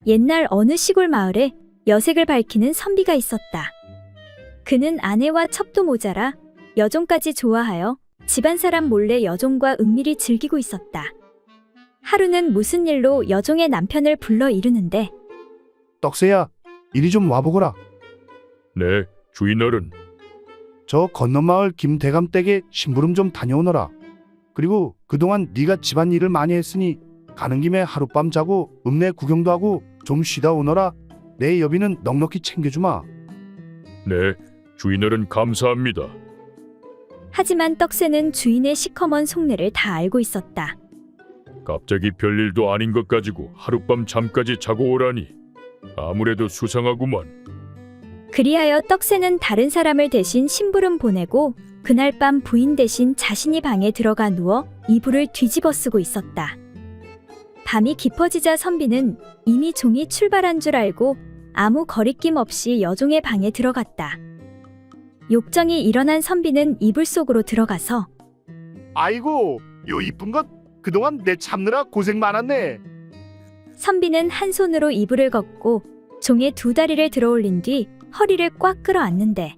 옛날 어느 시골 마을에 여색을 밝히는 선비가 있었다. 그는 아내와 첩도 모자라 여종까지 좋아하여 집안 사람 몰래 여종과 은밀히 즐기고 있었다. 하루는 무슨 일로 여종의 남편을 불러 이르는데 떡새야, 이리 좀 와보거라. 네, 주인어른. 저 건너 마을 김대감 댁에 심부름 좀 다녀오너라. 그리고 그동안 네가 집안 일을 많이 했으니 가는 김에 하룻밤 자고 읍내 구경도 하고 좀 쉬다 오너라. 내 여비는 넉넉히 챙겨주마. 네, 주인어른 감사합니다. 하지만 떡새는 주인의 시커먼 속내를 다 알고 있었다. 갑자기 별일도 아닌 것 가지고 하룻밤 잠까지 자고 오라니 아무래도 수상하구만. 그리하여 떡새는 다른 사람을 대신 심부름 보내고 그날 밤 부인 대신 자신이 방에 들어가 누워 이불을 뒤집어 쓰고 있었다. 밤이 깊어지자 선비는 이미 종이 출발한 줄 알고 아무 거리낌 없이 여종의 방에 들어갔다. 욕정이 일어난 선비는 이불 속으로 들어가서 아이고, 요 이쁜 것 그동안 내 참느라 고생 많았네. 선비는 한 손으로 이불을 걷고 종의 두 다리를 들어올린 뒤 허리를 꽉 끌어안는데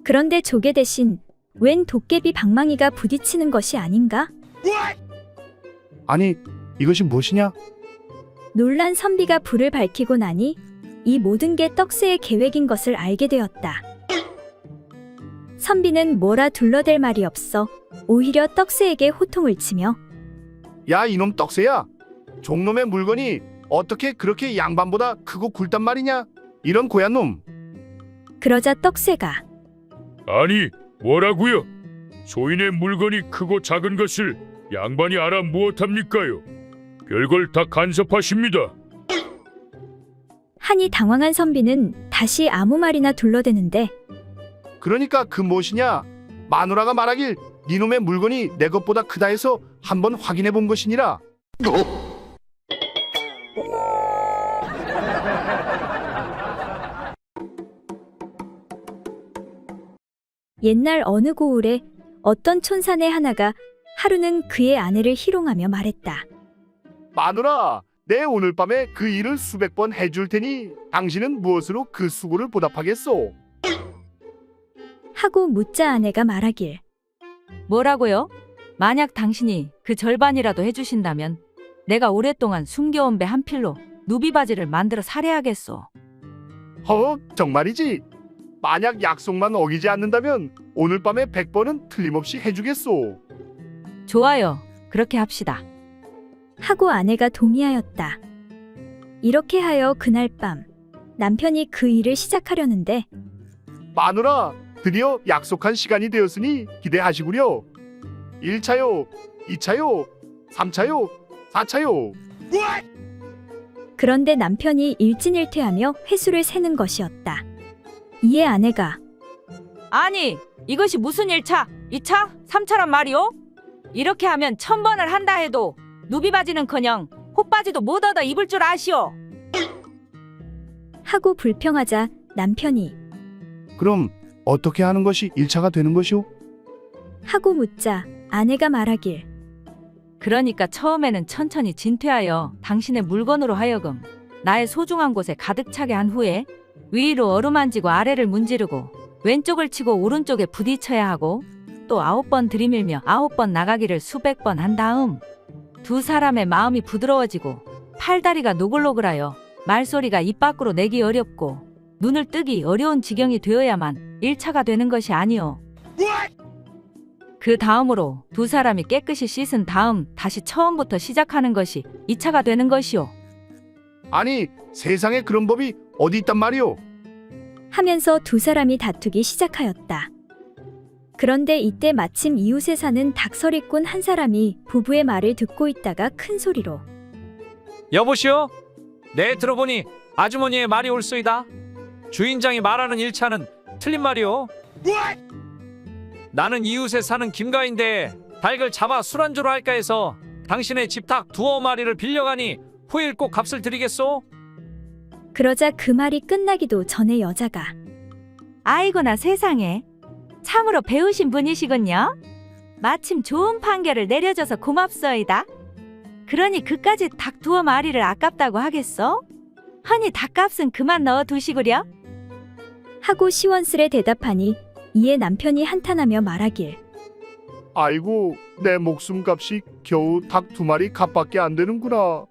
그런데 조개 대신 웬 도깨비 방망이가 부딪히는 것이 아닌가? 아니, 이것이 무엇이냐? 놀란 선비가 불을 밝히고 나니 이 모든 게 떡새의 계획인 것을 알게 되었다. 선비는 뭐라 둘러댈 말이 없어 오히려 떡새에게 호통을 치며 야, 이놈 떡새야. 종놈의 물건이 어떻게 그렇게 양반보다 크고 굵단 말이냐? 이런 고얀 놈. 그러자 떡새가 아니, 뭐라고요? 소인의 물건이 크고 작은 것을 양반이 알아 무엇합니까요? 별걸 다 간섭하십니다. 하니 당황한 선비는 다시 아무 말이나 둘러대는데 그러니까 그 무엇이냐? 마누라가 말하길 니놈의 물건이 내 것보다 크다 해서 한번 확인해 본 것이니라. 옛날 어느 고을에 어떤 촌사내 하나가 하루는 그의 아내를 희롱하며 말했다. 마누라, 내 오늘 밤에 그 일을 수백 번 해줄 테니 당신은 무엇으로 그 수고를 보답하겠소? 하고 묻자 아내가 말하길 뭐라고요? 만약 당신이 그 절반이라도 해주신다면 내가 오랫동안 숨겨온 배 한 필로 누비바지를 만들어 살해하겠소. 정말이지? 만약 약속만 어기지 않는다면 오늘 밤에 100번은 틀림없이 해주겠소. 좋아요. 그렇게 합시다. 하고 아내가 동의하였다. 이렇게 하여 그날 밤 남편이 그 일을 시작하려는데 마누라, 드디어 약속한 시간이 되었으니 기대하시구려. 1차요, 2차요, 3차요, 4차요. 그런데 남편이 일진일퇴하며 횟수를 세는 것이었다. 이에 아내가 아니, 이것이 무슨 1차, 2차, 3차란 말이오? 이렇게 하면 1000번을 한다 해도 누비바지는커녕 호바지도 못 얻어 입을 줄 아시오. 하고 불평하자 남편이 그럼 어떻게 하는 것이 1차가 되는 것이오? 하고 묻자 아내가 말하길 그러니까 처음에는 천천히 진퇴하여 당신의 물건으로 하여금 나의 소중한 곳에 가득 차게 한 후에 위로 어루만지고 아래를 문지르고 왼쪽을 치고 오른쪽에 부딪혀야 하고 또 9번 들이밀며 9번 나가기를 수백 번 한 다음 두 사람의 마음이 부드러워지고 팔다리가 노글노글하여 말소리가 입 밖으로 내기 어렵고 눈을 뜨기 어려운 지경이 되어야만 1차가 되는 것이 아니오. 그 다음으로 두 사람이 깨끗이 씻은 다음 다시 처음부터 시작하는 것이 2차가 되는 것이오. 아니, 세상에 그런 법이 어디 있단 말이오? 하면서 두 사람이 다투기 시작하였다. 그런데 이때 마침 이웃에 사는 닭서리꾼 한 사람이 부부의 말을 듣고 있다가 큰 소리로 여보시오, 내 들어보니 아주머니의 말이 옳소이다. 주인장이 말하는 1차는 틀린 말이오. 나는 이웃에 사는 김가인데 닭을 잡아 술안주로 할까 해서 당신의 집닭 2마리를 빌려가니 후일 꼭 값을 드리겠소. 그러자 그 말이 끝나기도 전에 여자가 아이고나 세상에, 참으로 배우신 분이시군요. 마침 좋은 판결을 내려줘서 고맙소이다. 그러니 그까지 닭 두어 마리를 아깝다고 하겠어? 허니 닭값은 그만 넣어 두시구려? 하고 시원스레 대답하니 이에 남편이 한탄하며 말하길. 아이고, 내 목숨값이 겨우 닭 2마리 값밖에 안 되는구나.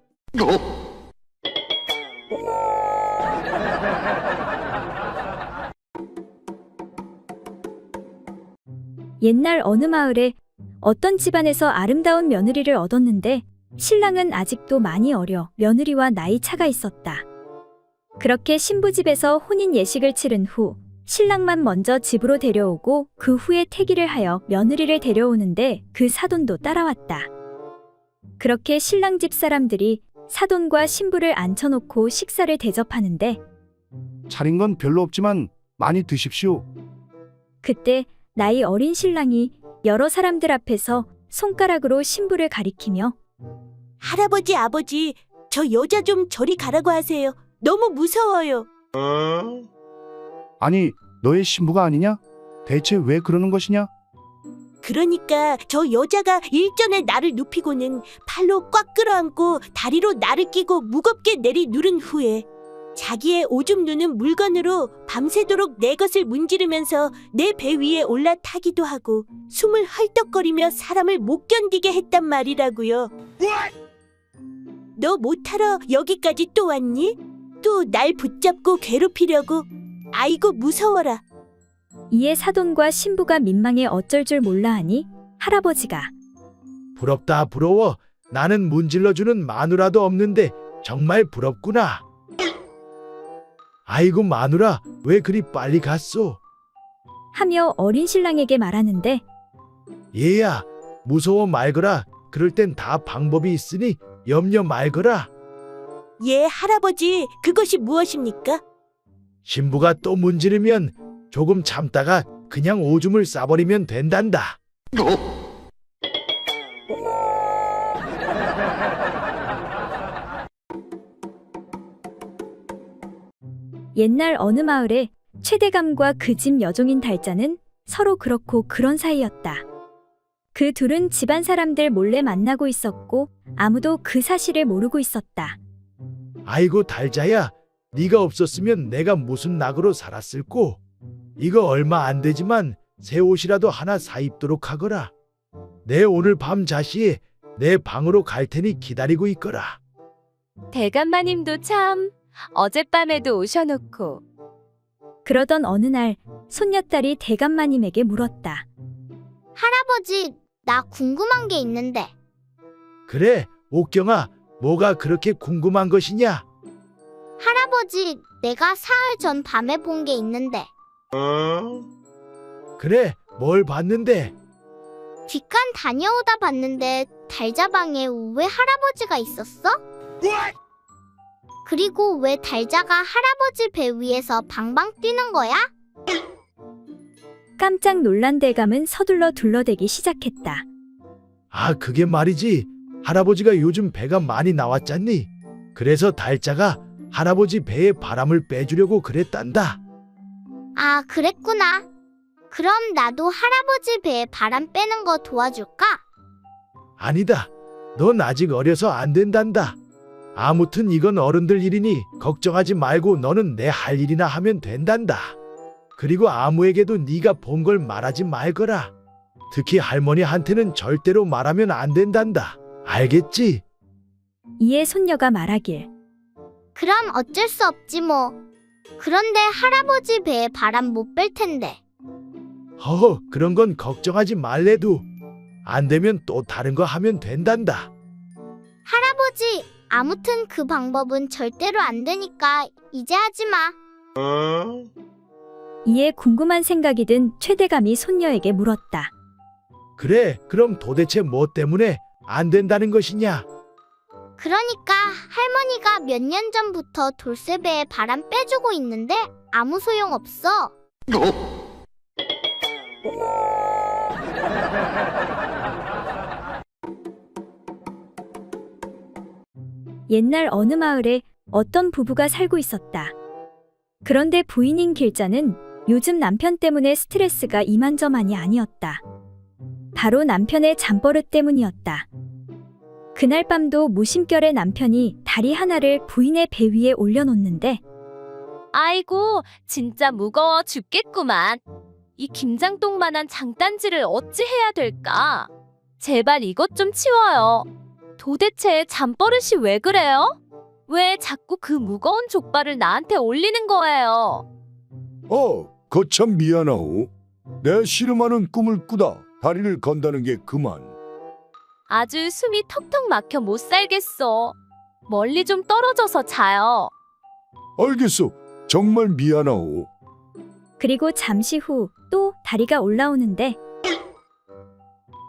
옛날 어느 마을에 어떤 집안에서 아름다운 며느리를 얻었는데 신랑은 아직도 많이 어려 며느리와 나이 차가 있었다. 그렇게 신부 집에서 혼인 예식을 치른 후 신랑만 먼저 집으로 데려오고 그 후에 태기를 하여 며느리를 데려오는데 그 사돈도 따라왔다. 그렇게 신랑 집 사람들이 사돈과 신부를 앉혀놓고 식사를 대접하는데 차린 건 별로 없지만 많이 드십시오. 그때 나이 어린 신랑이 여러 사람들 앞에서 손가락으로 신부를 가리키며 할아버지, 아버지, 저 여자 좀 저리 가라고 하세요. 너무 무서워요. 아니, 너의 신부가 아니냐? 대체 왜 그러는 것이냐? 그러니까 저 여자가 일전에 나를 눕히고는 팔로 꽉 끌어안고 다리로 나를 끼고 무겁게 내리누른 후에 자기의 오줌 누는 물건으로 밤새도록 내 것을 문지르면서 내 배 위에 올라타기도 하고 숨을 헐떡거리며 사람을 못 견디게 했단 말이라고요. 너 못하러 여기까지 또 왔니? 또 날 붙잡고 괴롭히려고? 아이고 무서워라. 이에 사돈과 신부가 민망해 어쩔 줄 몰라 하니 할아버지가 부럽다 부러워. 나는 문질러주는 마누라도 없는데 정말 부럽구나. 아이고 마누라, 왜 그리 빨리 갔소? 하며 어린 신랑에게 말하는데 얘야, 무서워 말거라. 그럴 땐 다 방법이 있으니 염려 말거라. 예, 할아버지, 그것이 무엇입니까? 신부가 또 문지르면 조금 참다가 그냥 오줌을 싸버리면 된단다. 옛날 어느 마을에 최대감과 그 집 여종인 달자는 서로 그렇고 그런 사이였다. 그 둘은 집안 사람들 몰래 만나고 있었고 아무도 그 사실을 모르고 있었다. 아이고 달자야, 네가 없었으면 내가 무슨 낙으로 살았을꼬. 이거 얼마 안 되지만 새 옷이라도 하나 사 입도록 하거라. 내 오늘 밤 자시에 내 방으로 갈 테니 기다리고 있거라. 대감마님도 참 어젯밤에도 오셔놓고 그러던 어느 날 손녀딸이 대감마님에게 물었다. 할아버지, 나 궁금한 게 있는데. 그래, 옥경아, 뭐가 그렇게 궁금한 것이냐? 할아버지, 내가 사흘 전 밤에 본 게 있는데. 그래, 뭘 봤는데? 뒷간 다녀오다 봤는데 달자방에 왜 할아버지가 있었어? 그리고 왜 달자가 할아버지 배 위에서 방방 뛰는 거야? 깜짝 놀란 대감은 서둘러 둘러대기 시작했다. 아, 그게 말이지. 할아버지가 요즘 배가 많이 나왔잖니. 그래서 달자가 할아버지 배에 바람을 빼주려고 그랬단다. 아, 그랬구나. 그럼 나도 할아버지 배에 바람 빼는 거 도와줄까? 아니다. 넌 아직 어려서 안 된단다. 아무튼 이건 어른들 일이니 걱정하지 말고 너는 내 할 일이나 하면 된단다. 그리고 아무에게도 네가 본 걸 말하지 말거라. 특히 할머니한테는 절대로 말하면 안 된단다. 알겠지? 이에 손녀가 말하길. 그럼 어쩔 수 없지 뭐. 그런데 할아버지 배에 바람 못 뺄 텐데. 허허, 그런 건 걱정하지 말래도. 안 되면 또 다른 거 하면 된단다. 할아버지, 아무튼 그 방법은 절대로 안 되니까 이제 하지 마. 이에 궁금한 생각이 든 최대감이 손녀에게 물었다. 그래, 그럼 도대체 뭐 때문에 안 된다는 것이냐? 그러니까 할머니가 몇 년 전부터 돌쇠배에 바람 빼주고 있는데 아무 소용 없어. 옛날 어느 마을에 어떤 부부가 살고 있었다. 그런데 부인인 길자는 요즘 남편 때문에 스트레스가 이만저만이 아니었다. 바로 남편의 잠버릇 때문이었다. 그날 밤도 무심결에 남편이 다리 하나를 부인의 배 위에 올려놓는데 아이고, 진짜 무거워 죽겠구만. 이 김장똥만한 장단지를 어찌 해야 될까? 제발 이것 좀 치워요. 도대체 잠버릇이 왜 그래요? 왜 자꾸 그 무거운 족발을 나한테 올리는 거예요? 거참 미안하오. 내 씨름하는 꿈을 꾸다 다리를 건다는 게 그만. 아주 숨이 턱턱 막혀 못 살겠어. 멀리 좀 떨어져서 자요. 알겠소. 정말 미안하오. 그리고 잠시 후 또 다리가 올라오는데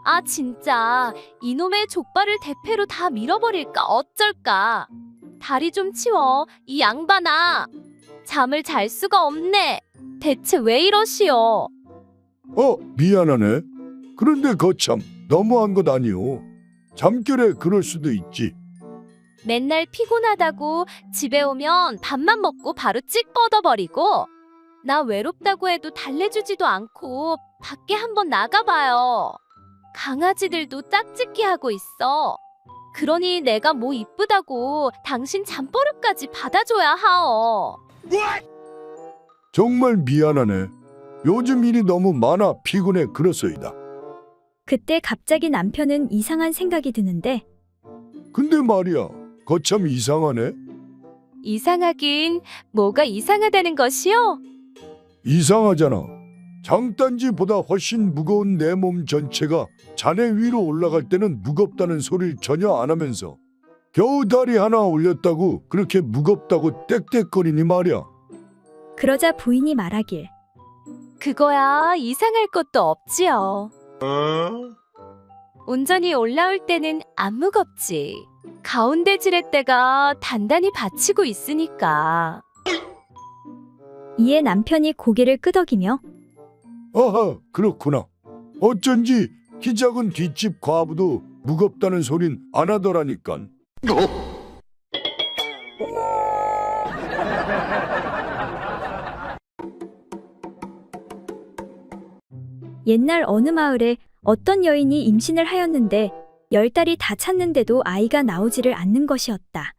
아, 진짜 이놈의 족발을 대패로 다 밀어버릴까 어쩔까. 다리 좀 치워, 이 양반아. 잠을 잘 수가 없네. 대체 왜 이러시오? 미안하네. 그런데 거참 너무한 것 아니오. 잠결에 그럴 수도 있지. 맨날 피곤하다고 집에 오면 밥만 먹고 바로 찍 뻗어버리고, 나 외롭다고 해도 달래주지도 않고 밖에 한번 나가봐요. 강아지들도 짝짓기 하고 있어. 그러니 내가 뭐 이쁘다고 당신 잠버릇까지 받아줘야 하오. 정말 미안하네. 요즘 일이 너무 많아 피곤해 그렇소이다. 그때 갑자기 남편은 이상한 생각이 드는데 근데 말이야, 거참 이상하네. 이상하긴 뭐가 이상하다는 것이요? 이상하잖아. 장단지보다 훨씬 무거운 내 몸 전체가 자네 위로 올라갈 때는 무겁다는 소리를 전혀 안 하면서 겨우 다리 하나 올렸다고 그렇게 무겁다고 떽떽거리니 말이야. 그러자 부인이 말하길 그거야 이상할 것도 없지요. 온전히 올라올 때는 안 무겁지. 가운데 지렛대가 단단히 받치고 있으니까. 이에 남편이 고개를 끄덕이며 아하, 그렇구나. 어쩐지 키 작은 뒷집 과부도 무겁다는 소린 안 하더라니깐. 옛날 어느 마을에 어떤 여인이 임신을 하였는데 10달이 다 찼는데도 아이가 나오지를 않는 것이었다.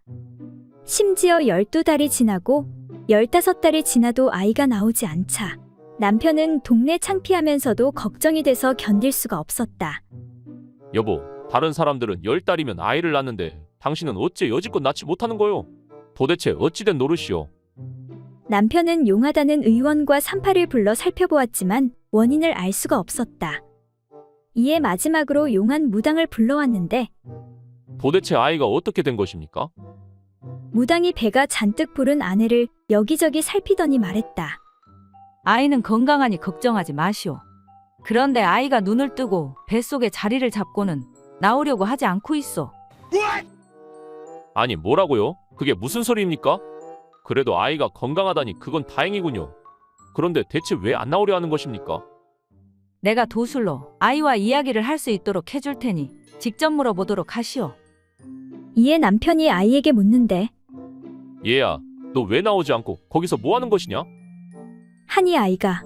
심지어 12달이 지나고 15달이 지나도 아이가 나오지 않자 남편은 동네 창피하면서도 걱정이 돼서 견딜 수가 없었다. 여보, 다른 사람들은 10달이면 아이를 낳는데 당신은 어째 여지껏 낳지 못하는 거요? 도대체 어찌된 노릇이요? 남편은 용하다는 의원과 산파를 불러 살펴보았지만 원인을 알 수가 없었다. 이에 마지막으로 용한 무당을 불러왔는데 도대체 아이가 어떻게 된 것입니까? 무당이 배가 잔뜩 부른 아내를 여기저기 살피더니 말했다. 아이는 건강하니 걱정하지 마시오. 그런데 아이가 눈을 뜨고 뱃속에 자리를 잡고는 나오려고 하지 않고 있어. 아니, 뭐라고요? 그게 무슨 소리입니까? 그래도 아이가 건강하다니 그건 다행이군요. 그런데 대체 왜 안 나오려 하는 것입니까? 내가 도술로 아이와 이야기를 할 수 있도록 해줄 테니 직접 물어보도록 하시오. 이에 남편이 아이에게 묻는데 얘야, 너 왜 나오지 않고 거기서 뭐 하는 것이냐? 하니 아이가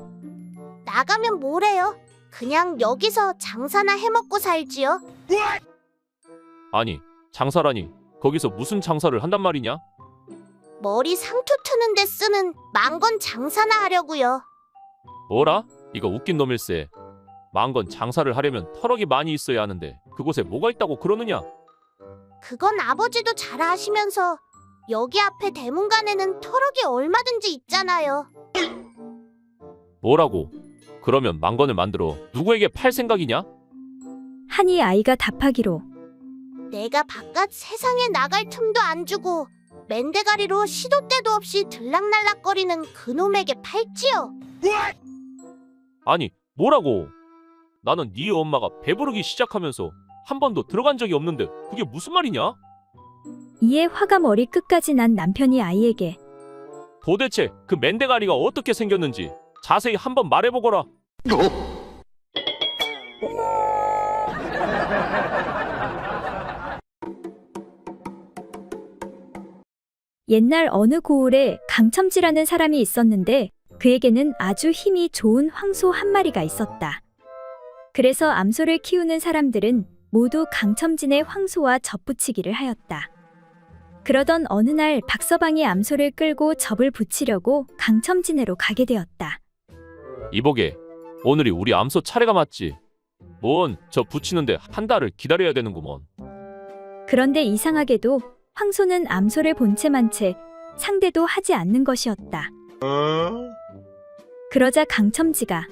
나가면 뭐래요? 그냥 여기서 장사나 해먹고 살지요. 아니, 장사라니 거기서 무슨 장사를 한단 말이냐? 머리 상투 트는데 쓰는 망건 장사나 하려고요. 뭐라? 이거 웃긴 놈일세. 망건 장사를 하려면 터럭이 많이 있어야 하는데 그곳에 뭐가 있다고 그러느냐? 그건 아버지도 잘 아시면서 여기 앞에 대문간에는 터럭이 얼마든지 있잖아요. 뭐라고? 그러면 망건을 만들어 누구에게 팔 생각이냐? 하니 아이가 답하기로 내가 바깥 세상에 나갈 틈도 안 주고 맨대가리로 시도 때도 없이 들락날락거리는 그놈에게 팔지요. 아니, 뭐라고? 나는 네 엄마가 배부르기 시작하면서 한 번도 들어간 적이 없는데 그게 무슨 말이냐? 이에 화가 머리 끝까지 난 남편이 아이에게 도대체 그 맨대가리가 어떻게 생겼는지 자세히 한번 말해보거라. 옛날 어느 고을에 강첨지라는 사람이 있었는데 그에게는 아주 힘이 좋은 황소 한 마리가 있었다. 그래서 암소를 키우는 사람들은 모두 강첨진의 황소와 접붙이기를 하였다. 그러던 어느 날 박서방이 암소를 끌고 접을 붙이려고 강첨진해로 가게 되었다. 이보게, 오늘이 우리 암소 차례가 맞지? 뭔 저 붙이는데 한 달을 기다려야 되는구먼. 그런데 이상하게도 황소는 암소를 본 채 만 채 상대도 하지 않는 것이었다. 그러자 강첨지가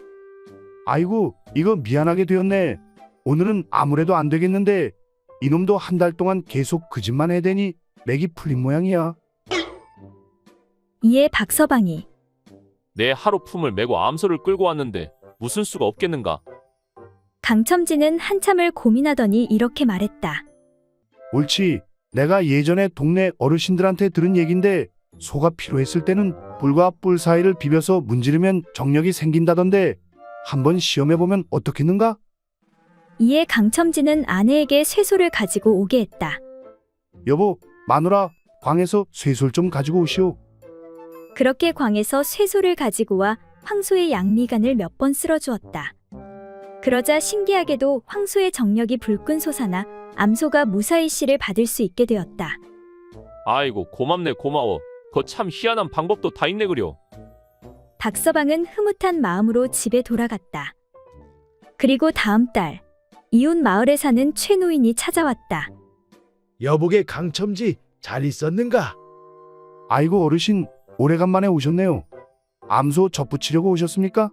아이고, 이거 미안하게 되었네. 오늘은 아무래도 안 되겠는데 이놈도 한 달 동안 계속 그 짓만 해대니 맥이 풀린 모양이야. 이에 박서방이 내 하루 품을 메고 암소를 끌고 왔는데 무슨 수가 없겠는가? 강첨지는 한참을 고민하더니 이렇게 말했다. 옳지. 내가 예전에 동네 어르신들한테 들은 얘긴데 소가 필요했을 때는 뿔과 뿔 사이를 비벼서 문지르면 정력이 생긴다던데 한번 시험해보면 어떻겠는가? 이에 강첨지는 아내에게 쇠소를 가지고 오게 했다. 여보, 마누라, 광에서 쇠솔 좀 가지고 오시오. 그렇게 광에서 쇠소를 가지고 와 황소의 양미간을 몇 번 쓸어주었다. 그러자 신기하게도 황소의 정력이 불끈 솟아나 암소가 무사히 씨를 받을 수 있게 되었다. 아이고 고맙네 고마워. 거 참 희한한 방법도 다 있네 그려. 박서방은 흐뭇한 마음으로 집에 돌아갔다. 그리고 다음 달 이웃 마을에 사는 최 노인이 찾아왔다. 여보게 강첨지 잘 있었는가? 아이고 어르신, 오래간만에 오셨네요. 암소 접붙이려고 오셨습니까?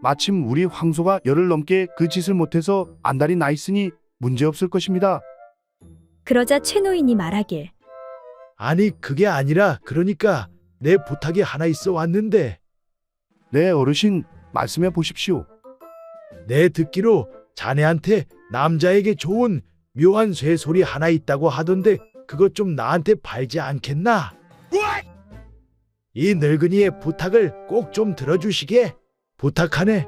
마침 우리 황소가 열흘 넘게 그 짓을 못해서 안달이 나 있으니 문제없을 것입니다. 그러자 최 노인이 말하길 아니 그게 아니라 그러니까 내 부탁이 하나 있어 왔는데. 네 어르신, 말씀해 보십시오. 내 듣기로 자네한테 남자에게 좋은 묘한 쇠소리 하나 있다고 하던데 그것 좀 나한테 팔지 않겠나? 이 늙은이의 부탁을 꼭 좀 들어주시게 부탁하네.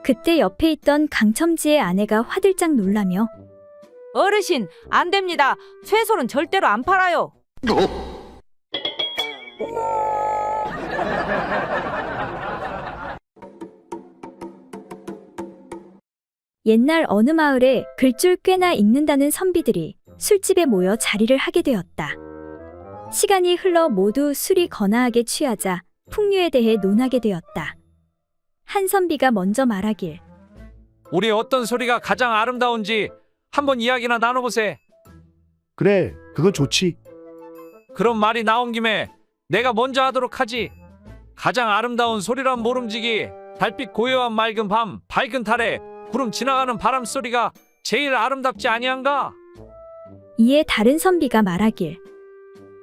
그때 옆에 있던 강첨지의 아내가 화들짝 놀라며 어르신, 안 됩니다. 쇠솔은 절대로 안 팔아요. 옛날 어느 마을에 글줄 꽤나 읽는다는 선비들이 술집에 모여 자리를 하게 되었다. 시간이 흘러 모두 술이 거나하게 취하자 풍류에 대해 논하게 되었다. 한 선비가 먼저 말하길 우리 어떤 소리가 가장 아름다운지 한번 이야기나 나눠보세. 그래, 그거 좋지. 그런 말이 나온 김에 내가 먼저 하도록 하지. 가장 아름다운 소리란 모름지기, 달빛 고요한 맑은 밤, 밝은 달에 구름 지나가는 바람 소리가 제일 아름답지 아니한가? 이에 다른 선비가 말하길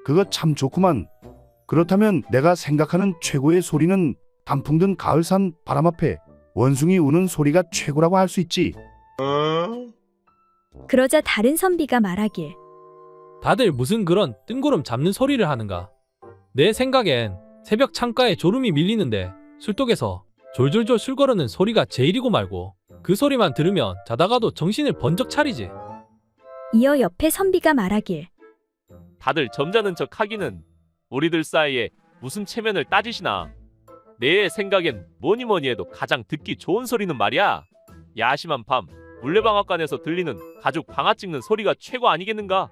그거 참 좋구만. 그렇다면 내가 생각하는 최고의 소리는 단풍 든 가을산 바람 앞에 원숭이 우는 소리가 최고라고 할 수 있지. 그러자 다른 선비가 말하길 다들 무슨 그런 뜬구름 잡는 소리를 하는가? 내 생각엔 새벽 창가에 졸음이 밀리는데 술독에서 졸졸졸 술 거르는 소리가 제일이고 말고 그 소리만 들으면 자다가도 정신을 번쩍 차리지. 이어 옆에 선비가 말하길 다들 점잖은 척 하기는 우리들 사이에 무슨 체면을 따지시나. 내 생각엔 뭐니 뭐니 해도 가장 듣기 좋은 소리는 말이야, 야심한 밤 물레방앗간에서 들리는 가죽 방아 찍는 소리가 최고 아니겠는가?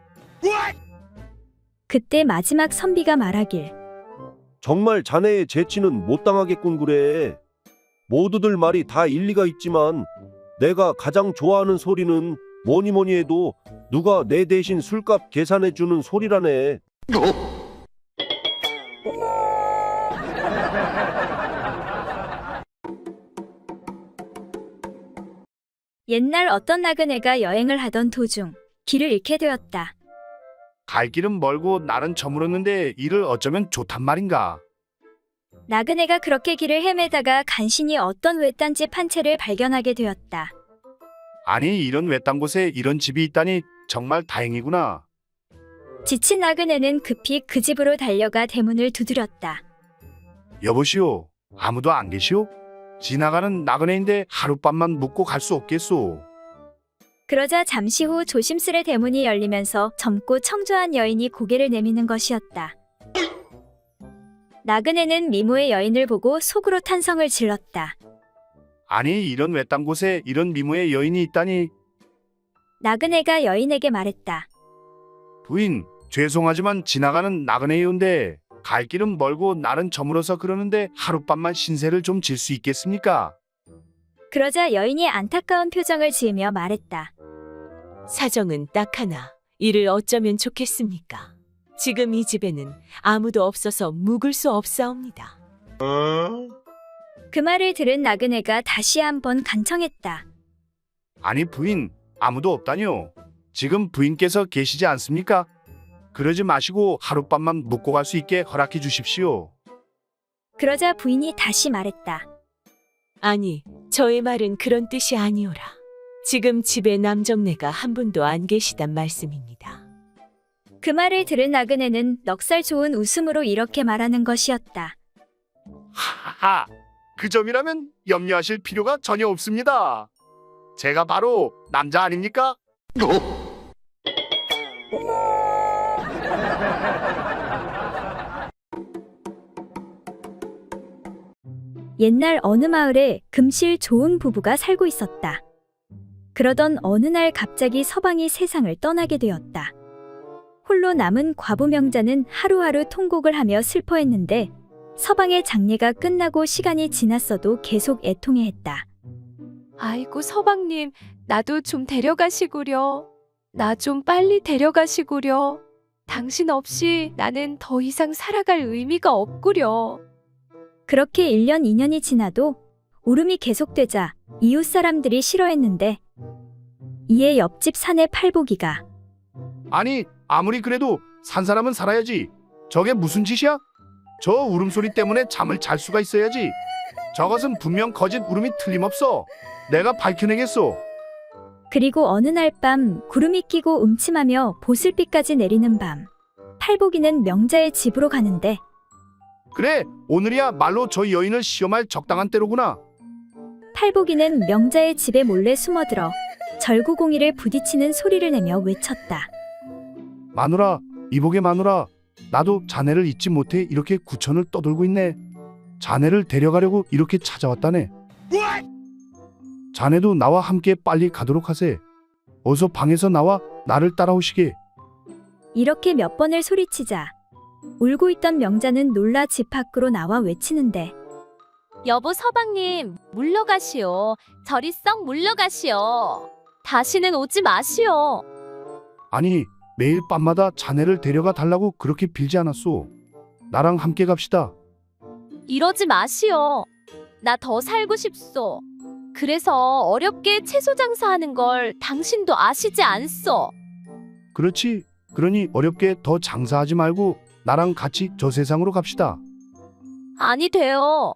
그때 마지막 선비가 말하길 정말 자네의 재치는 못 당하겠군 그래. 모두들 말이 다 일리가 있지만 내가 가장 좋아하는 소리는 뭐니 뭐니 해도 누가 내 대신 술값 계산해 주는 소리라네. 옛날 어떤 나그네가 여행을 하던 도중 길을 잃게 되었다. 갈 길은 멀고 날은 저물었는데 이를 어쩌면 좋단 말인가. 나그네가 그렇게 길을 헤매다가 간신히 어떤 외딴 집 한 채를 발견하게 되었다. 아니, 이런 외딴 곳에 이런 집이 있다니 정말 다행이구나. 지친 나그네는 급히 그 집으로 달려가 대문을 두드렸다. 여보시오, 아무도 안 계시오? 지나가는 나그네인데 하룻밤만 묵고 갈 수 없겠소. 그러자 잠시 후 조심스레 대문이 열리면서 젊고 청조한 여인이 고개를 내미는 것이었다. 나그네는 미모의 여인을 보고 속으로 탄성을 질렀다. 아니, 이런 외딴 곳에 이런 미모의 여인이 있다니. 나그네가 여인에게 말했다. 부인, 죄송하지만 지나가는 나그네이온데 갈 길은 멀고 날은 저물어서 그러는데 하룻밤만 신세를 좀 질 수 있겠습니까? 그러자 여인이 안타까운 표정을 지으며 말했다. 사정은 딱 하나. 이를 어쩌면 좋겠습니까? 지금 이 집에는 아무도 없어서 묵을 수 없사옵니다. 그 말을 들은 나그네가 다시 한번 간청했다. 아니 부인, 아무도 없다뇨. 지금 부인께서 계시지 않습니까? 그러지 마시고 하룻밤만 묵고 갈 수 있게 허락해 주십시오. 그러자 부인이 다시 말했다. 아니, 저의 말은 그런 뜻이 아니오라. 지금 집에 남정네가 한 분도 안 계시단 말씀입니다. 그 말을 들은 나그네는 넉살 좋은 웃음으로 이렇게 말하는 것이었다. 하하, 그 점이라면 염려하실 필요가 전혀 없습니다. 제가 바로 남자 아닙니까? 옛날 어느 마을에 금실 좋은 부부가 살고 있었다. 그러던 어느 날 갑자기 서방이 세상을 떠나게 되었다. 홀로 남은 과부 명자는 하루하루 통곡을 하며 슬퍼했는데 서방의 장례가 끝나고 시간이 지났어도 계속 애통해했다. 아이고 서방님, 나도 좀 데려가시구려. 나 좀 빨리 데려가시구려. 당신 없이 나는 더 이상 살아갈 의미가 없구려. 그렇게 1년 2년이 지나도 울음이 계속되자 이웃 사람들이 싫어했는데 이에 옆집 사내 팔보기가 아니, 아무리 그래도 산 사람은 살아야지. 저게 무슨 짓이야? 저 울음소리 때문에 잠을 잘 수가 있어야지. 저것은 분명 거짓 울음이 틀림없어. 내가 밝혀내겠소. 그리고 어느 날 밤 구름이 끼고 음침하며 보슬비까지 내리는 밤 팔보기는 명자의 집으로 가는데 그래, 오늘이야 말로 저 여인을 시험할 적당한 때로구나. 팔보기는 명자의 집에 몰래 숨어들어 절구공이를 부딪히는 소리를 내며 외쳤다. 마누라, 이복의 마누라, 나도 자네를 잊지 못해 이렇게 구천을 떠돌고 있네. 자네를 데려가려고 이렇게 찾아왔다네. 자네도 나와 함께 빨리 가도록 하세. 어서 방에서 나와 나를 따라오시게. 이렇게 몇 번을 소리치자 울고 있던 명자는 놀라 집 밖으로 나와 외치는데 여보 서방님, 물러가시오. 저리 썩 물러가시오. 다시는 오지 마시오. 아니, 매일 밤마다 자네를 데려가 달라고 그렇게 빌지 않았소. 나랑 함께 갑시다. 이러지 마시오. 나 더 살고 싶소. 그래서 어렵게 채소 장사하는 걸 당신도 아시지 않소? 그렇지. 그러니 어렵게 더 장사하지 말고 나랑 같이 저 세상으로 갑시다. 아니 돼요.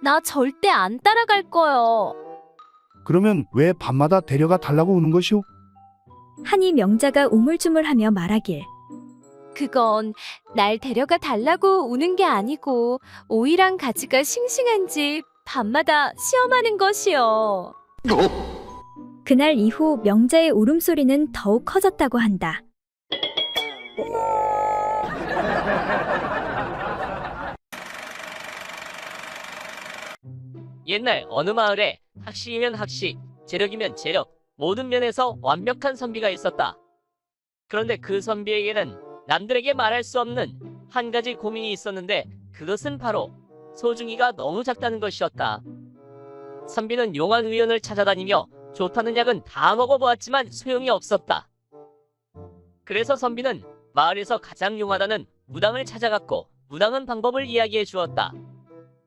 나 절대 안 따라갈 거요. 그러면 왜 밤마다 데려가 달라고 우는 것이오? 하니 명자가 우물쭈물하며 말하길 그건 날 데려가 달라고 우는 게 아니고 오이랑 가지가 싱싱한지 밤마다 시험하는 것이요. 그날 이후 명자의 울음소리는 더욱 커졌다고 한다. 옛날 어느 마을에 학식이면 학식, 재력이면 재력, 모든 면에서 완벽한 선비가 있었다. 그런데 그 선비에게는 남들에게 말할 수 없는 한 가지 고민이 있었는데 그것은 바로 소중이가 너무 작다는 것이었다. 선비는 용한 의원을 찾아다니며 좋다는 약은 다 먹어보았지만 소용이 없었다. 그래서 선비는 마을에서 가장 용하다는 무당을 찾아갔고 무당은 방법을 이야기해 주었다.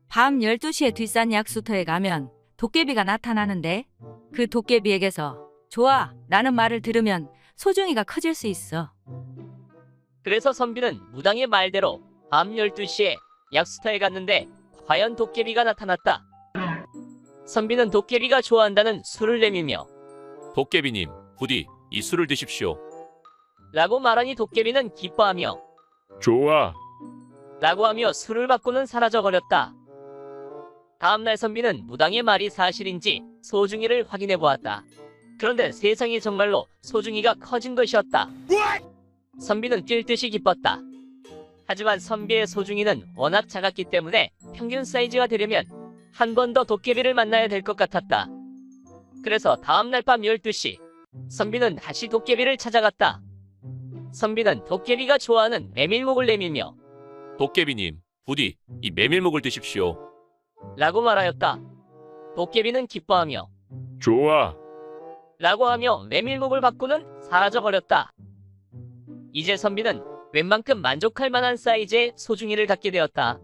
밤 12시에 뒷산 약수터에 가면 도깨비가 나타나는데 그 도깨비에게서 좋아, 라는 말을 들으면 소중이가 커질 수 있어. 그래서 선비는 무당의 말대로 밤 12시에 약수터에 갔는데 과연 도깨비가 나타났다. 선비는 도깨비가 좋아한다는 술을 내밀며 도깨비님, 부디 이 술을 드십시오. 라고 말하니 도깨비는 기뻐하며 좋아. 라고 하며 술을 받고는 사라져버렸다. 다음날 선비는 무당의 말이 사실인지 소중이를 확인해 보았다. 그런데 세상이 정말로 소중이가 커진 것이었다. 선비는 뛸 듯이 기뻤다. 하지만 선비의 소중이는 워낙 작았기 때문에 평균 사이즈가 되려면 한 번 더 도깨비를 만나야 될 것 같았다. 그래서 다음날 밤 12시 선비는 다시 도깨비를 찾아갔다. 선비는 도깨비가 좋아하는 메밀목을 내밀며 도깨비님, 부디 이 메밀목을 드십시오. 라고 말하였다. 도깨비는 기뻐하며 좋아. 라고 하며 메밀목을 받고는 사라져버렸다. 이제 선비는 웬만큼 만족할 만한 사이즈의 소중이를 갖게 되었다.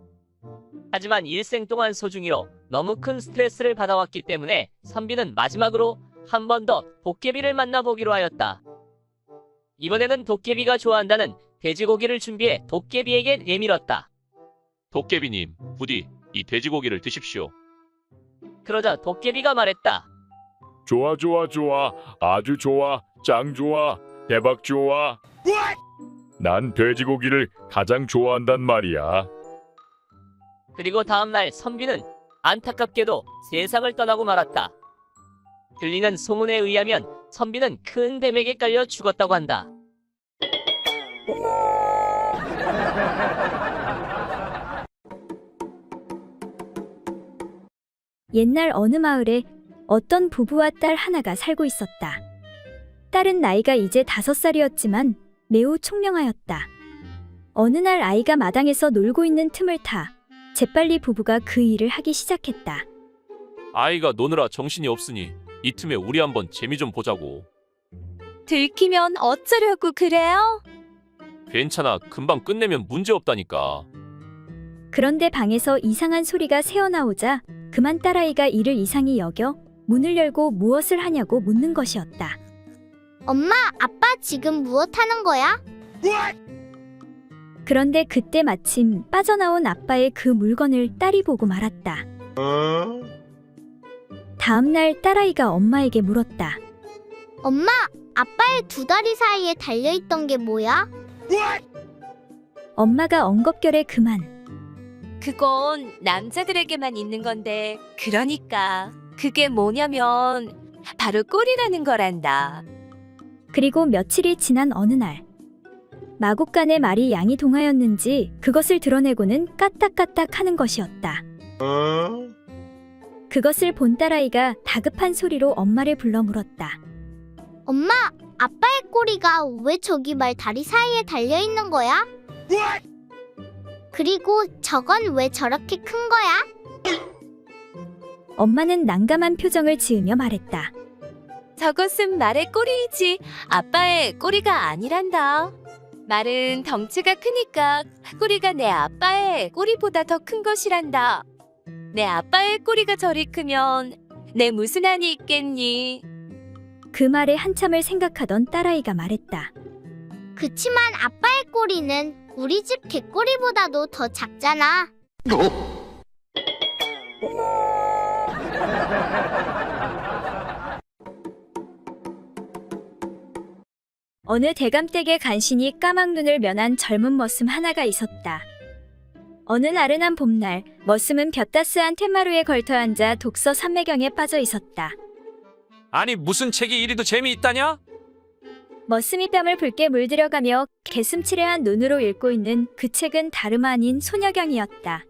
하지만 일생 동안 소중이로 너무 큰 스트레스를 받아왔기 때문에 선비는 마지막으로 한 번 더 도깨비를 만나보기로 하였다. 이번에는 도깨비가 좋아한다는 돼지고기를 준비해 도깨비에게 내밀었다. 도깨비님, 부디 이 돼지고기를 드십시오. 그러자 도깨비가 말했다. 좋아, 좋아, 좋아. 아주 좋아. 짱 좋아. 대박 좋아. 난 돼지고기를 가장 좋아한단 말이야. 그리고 다음날 선비는 안타깝게도 세상을 떠나고 말았다. 들리는 소문에 의하면 선비는 큰 뱀에게 깔려 죽었다고 한다. 옛날 어느 마을에 어떤 부부와 딸 하나가 살고 있었다. 딸은 나이가 이제 5살이었지만 매우 총명하였다. 어느 날 아이가 마당에서 놀고 있는 틈을 타 재빨리 부부가 그 일을 하기 시작했다. 아이가 노느라 정신이 없으니 이 틈에 우리 한번 재미 좀 보자고. 들키면 어쩌려고 그래요? 괜찮아, 금방 끝내면 문제 없다니까. 그런데 방에서 이상한 소리가 새어나오자 그만 딸아이가 이를 이상히 여겨 문을 열고 무엇을 하냐고 묻는 것이었다. 엄마, 아빠 지금 무엇 하는 거야? 그런데 그때 마침 빠져나온 아빠의 그 물건을 딸이 보고 말았다. 다음날 딸아이가 엄마에게 물었다. 엄마, 아빠의 두 다리 사이에 달려있던 게 뭐야? 엄마가 엉겁결에 그만. 그건 남자들에게만 있는 건데, 그러니까 그게 뭐냐면 바로 꼴이라는 거란다. 그리고 며칠이 지난 어느 날 마구간의 말이 양이 동하였는지 그것을 드러내고는 까딱까딱 하는 것이었다. 그것을 본 딸아이가 다급한 소리로 엄마를 불러 물었다. 엄마, 아빠의 꼬리가 왜 저기 말 다리 사이에 달려있는 거야? 그리고 저건 왜 저렇게 큰 거야? 엄마는 난감한 표정을 지으며 말했다. 저것은 말의 꼬리이지 아빠의 꼬리가 아니란다. 말은 덩치가 크니까 꼬리가 내 아빠의 꼬리보다 더 큰 것이란다. 내 아빠의 꼬리가 저리 크면 내 무슨 한이 있겠니? 그 말에 한참을 생각하던 딸아이가 말했다. 그치만 아빠의 꼬리는 우리 집 개꼬리보다도 더 작잖아. 어느 대감댁에 간신히 까막눈을 면한 젊은 머슴 하나가 있었다. 어느 나른한 봄날, 머슴은 볕따스한 텐마루에 걸터앉아 독서 삼매경에 빠져 있었다. 아니 무슨 책이 이리도 재미있다냐? 머슴이 뺨을 붉게 물들여가며 개슴츠레한 눈으로 읽고 있는 그 책은 다름 아닌 소녀경이었다.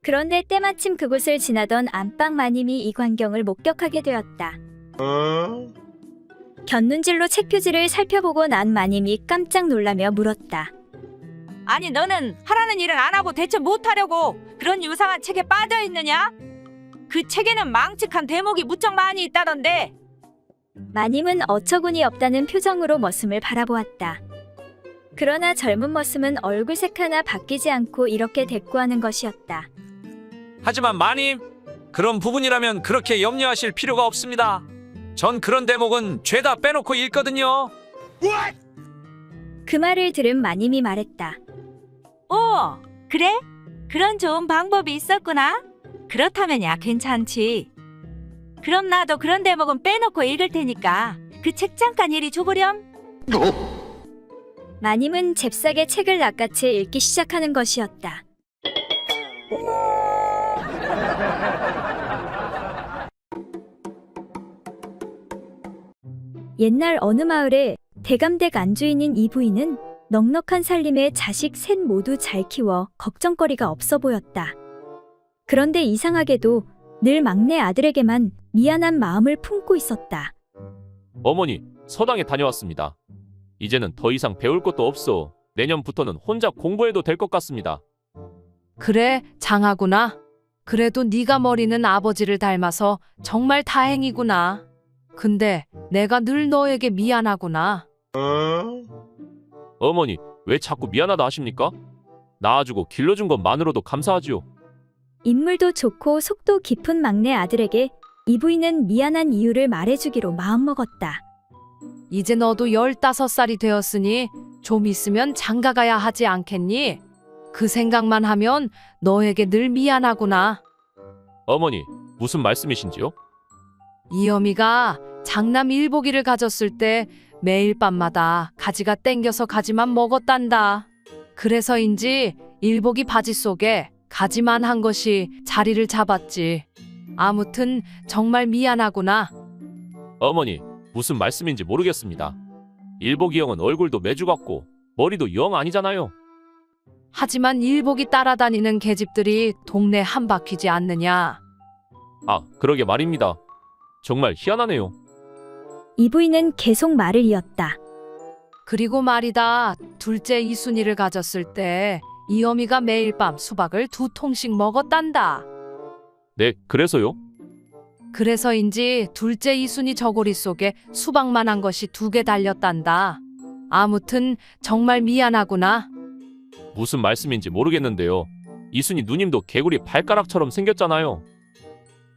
그런데 때마침 그곳을 지나던 안방 마님이 이 광경을 목격하게 되었다. 곁눈질로 책 표지를 살펴보고 난 마님이 깜짝 놀라며 물었다. 아니 너는 하라는 일을 안 하고 대체 못하려고 그런 유상한 책에 빠져 있느냐? 그 책에는 망측한 대목이 무척 많이 있다던데. 마님은 어처구니 없다는 표정으로 머슴을 바라보았다. 그러나 젊은 머슴은 얼굴색 하나 바뀌지 않고 이렇게 대꾸하는 것이었다. 하지만 마님, 그런 부분이라면 그렇게 염려하실 필요가 없습니다. 전 그런 대목은 죄다 빼놓고 읽거든요. 그 말을 들은 마님이 말했다. 오, 그래? 그런 좋은 방법이 있었구나. 그렇다면야 괜찮지. 그럼 나도 그런 대목은 빼놓고 읽을 테니까 그 책 잠깐 이리 줘보렴. 마님은 잽싸게 책을 낚아채 읽기 시작하는 것이었다. 옛날 어느 마을에 대감댁 안주인인 이 부인은 넉넉한 살림에 자식 셋 모두 잘 키워 걱정거리가 없어 보였다. 그런데 이상하게도 늘 막내 아들에게만 미안한 마음을 품고 있었다. 어머니, 서당에 다녀왔습니다. 이제는 더 이상 배울 것도 없어. 내년부터는 혼자 공부해도 될 것 같습니다. 그래, 장하구나. 그래도 네가 머리는 아버지를 닮아서 정말 다행이구나. 근데 내가 늘 너에게 미안하구나. 어머니, 왜 자꾸 미안하다 하십니까? 낳아주고 길러준 것만으로도 감사하지요. 인물도 좋고 속도 깊은 막내 아들에게 이 부인은 미안한 이유를 말해주기로 마음먹었다. 이제 너도 15살이 되었으니 좀 있으면 장가가야 하지 않겠니? 그 생각만 하면 너에게 늘 미안하구나. 어머니, 무슨 말씀이신지요? 이어미가 장남 일복이를 가졌을 때 매일 밤마다 가지가 땡겨서 가지만 먹었단다. 그래서인지 일복이 바지 속에 가지만 한 것이 자리를 잡았지. 아무튼 정말 미안하구나. 어머니, 무슨 말씀인지 모르겠습니다. 일복이 형은 얼굴도 매주 같고 머리도 영 아니잖아요. 하지만 일복이 따라다니는 계집들이 동네 한 바퀴지 않느냐. 아, 그러게 말입니다. 정말 희한하네요. 이 부인은 계속 말을 이었다. 그리고 말이다. 둘째 이순이를 가졌을 때 이어미가 매일 밤 수박을 2통씩 먹었단다. 네, 그래서요? 그래서인지 둘째 이순이 저고리 속에 수박만한 것이 2개 달렸단다. 아무튼 정말 미안하구나. 무슨 말씀인지 모르겠는데요. 이순이 누님도 개구리 발가락처럼 생겼잖아요.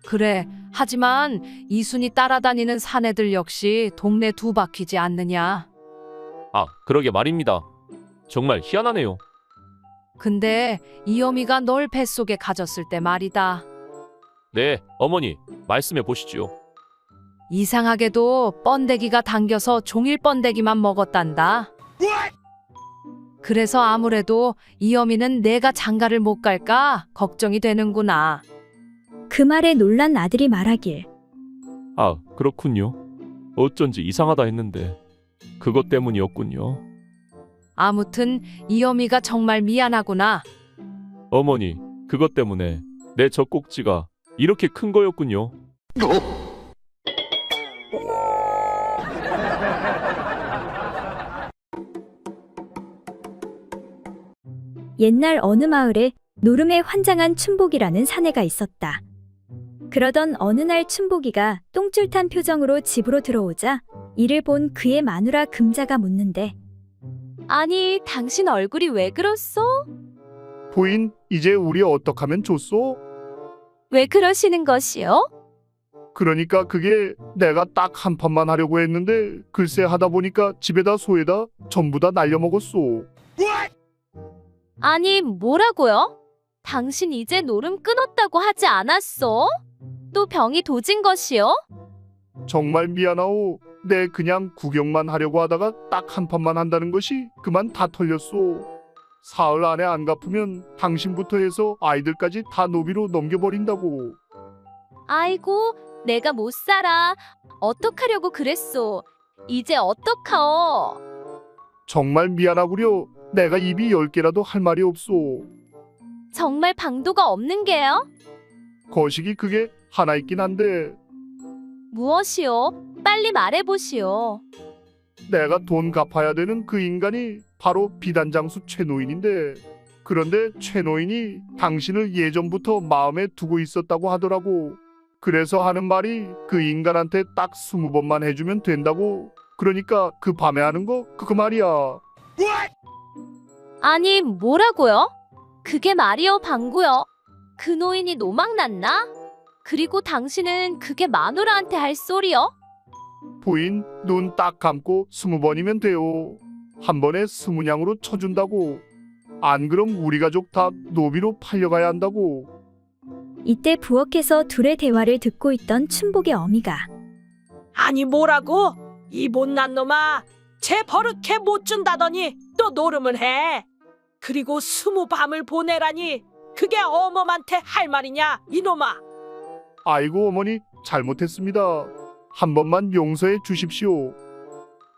그래, 하지만 이순이 따라다니는 사내들 역시 동네 2바퀴지 않느냐. 아, 그러게 말입니다. 정말 희한하네요. 근데 이어미가 널 뱃속에 가졌을 때 말이다. 네, 어머니, 말씀해 보시지요. 이상하게도 번데기가 당겨서 종일 번데기만 먹었단다. 그래서 아무래도 이어미는 내가 장가를 못 갈까 걱정이 되는구나. 그 말에 놀란 아들이 말하길. 아, 그렇군요. 어쩐지 이상하다 했는데 그것 때문이었군요. 아무튼 이어미가 정말 미안하구나. 어머니, 그것 때문에 내 젖꼭지가 이렇게 큰 거였군요. 옛날 어느 마을에 노름에 환장한 춘복이라는 사내가 있었다. 그러던 어느 날 춘복이가 똥줄 탄 표정으로 집으로 들어오자 이를 본 그의 마누라 금자가 묻는데, 아니, 당신 얼굴이 왜 그렇소? 부인, 이제 우리 어떡하면 좋소? 왜 그러시는 것이요? 그러니까 그게 내가 딱 한 판만 하려고 했는데 글쎄 하다 보니까 집에다 소에다 전부 다 날려먹었소. 아니, 뭐라고요? 당신 이제 노름 끊었다고 하지 않았소? 또 병이 도진 것이요? 정말 미안하오. 내 그냥 구경만 하려고 하다가 딱 한 판만 한다는 것이 그만 다 털렸소. 사흘 안에 안 갚으면 당신부터 해서 아이들까지 다 노비로 넘겨버린다고. 아이고, 내가 못 살아. 어떡하려고 그랬소? 이제 어떡하오? 정말 미안하구려. 내가 입이 10개라도 할 말이 없소. 정말 방도가 없는 게요? 거식이 그게 하나 있긴 한데 무엇이요? 빨리 말해보시오. 내가 돈 갚아야 되는 그 인간이 바로 비단장수 최노인인데, 그런데 최노인이 당신을 예전부터 마음에 두고 있었다고 하더라고. 그래서 하는 말이 그 인간한테 딱 20번만 해주면 된다고. 그러니까 그 밤에 하는 거 그거 말이야. 아니, 뭐라고요? 그게 말이요, 방구요. 그 노인이 노망났나? 그리고 당신은 그게 마누라한테 할 소리요? 부인, 눈 딱 감고 20번이면 돼요. 한 번에 20냥으로 쳐준다고. 안 그럼 우리 가족 다 노비로 팔려가야 한다고. 이때 부엌에서 둘의 대화를 듣고 있던 춘복의 어미가, 아니 뭐라고? 이 못난 놈아, 쟤 버릇해 못 준다더니 또 노름을 해. 그리고 20밤을 보내라니 그게 어머한테 할 말이냐 이놈아. 아이고 어머니, 잘못했습니다. 한 번만 용서해 주십시오.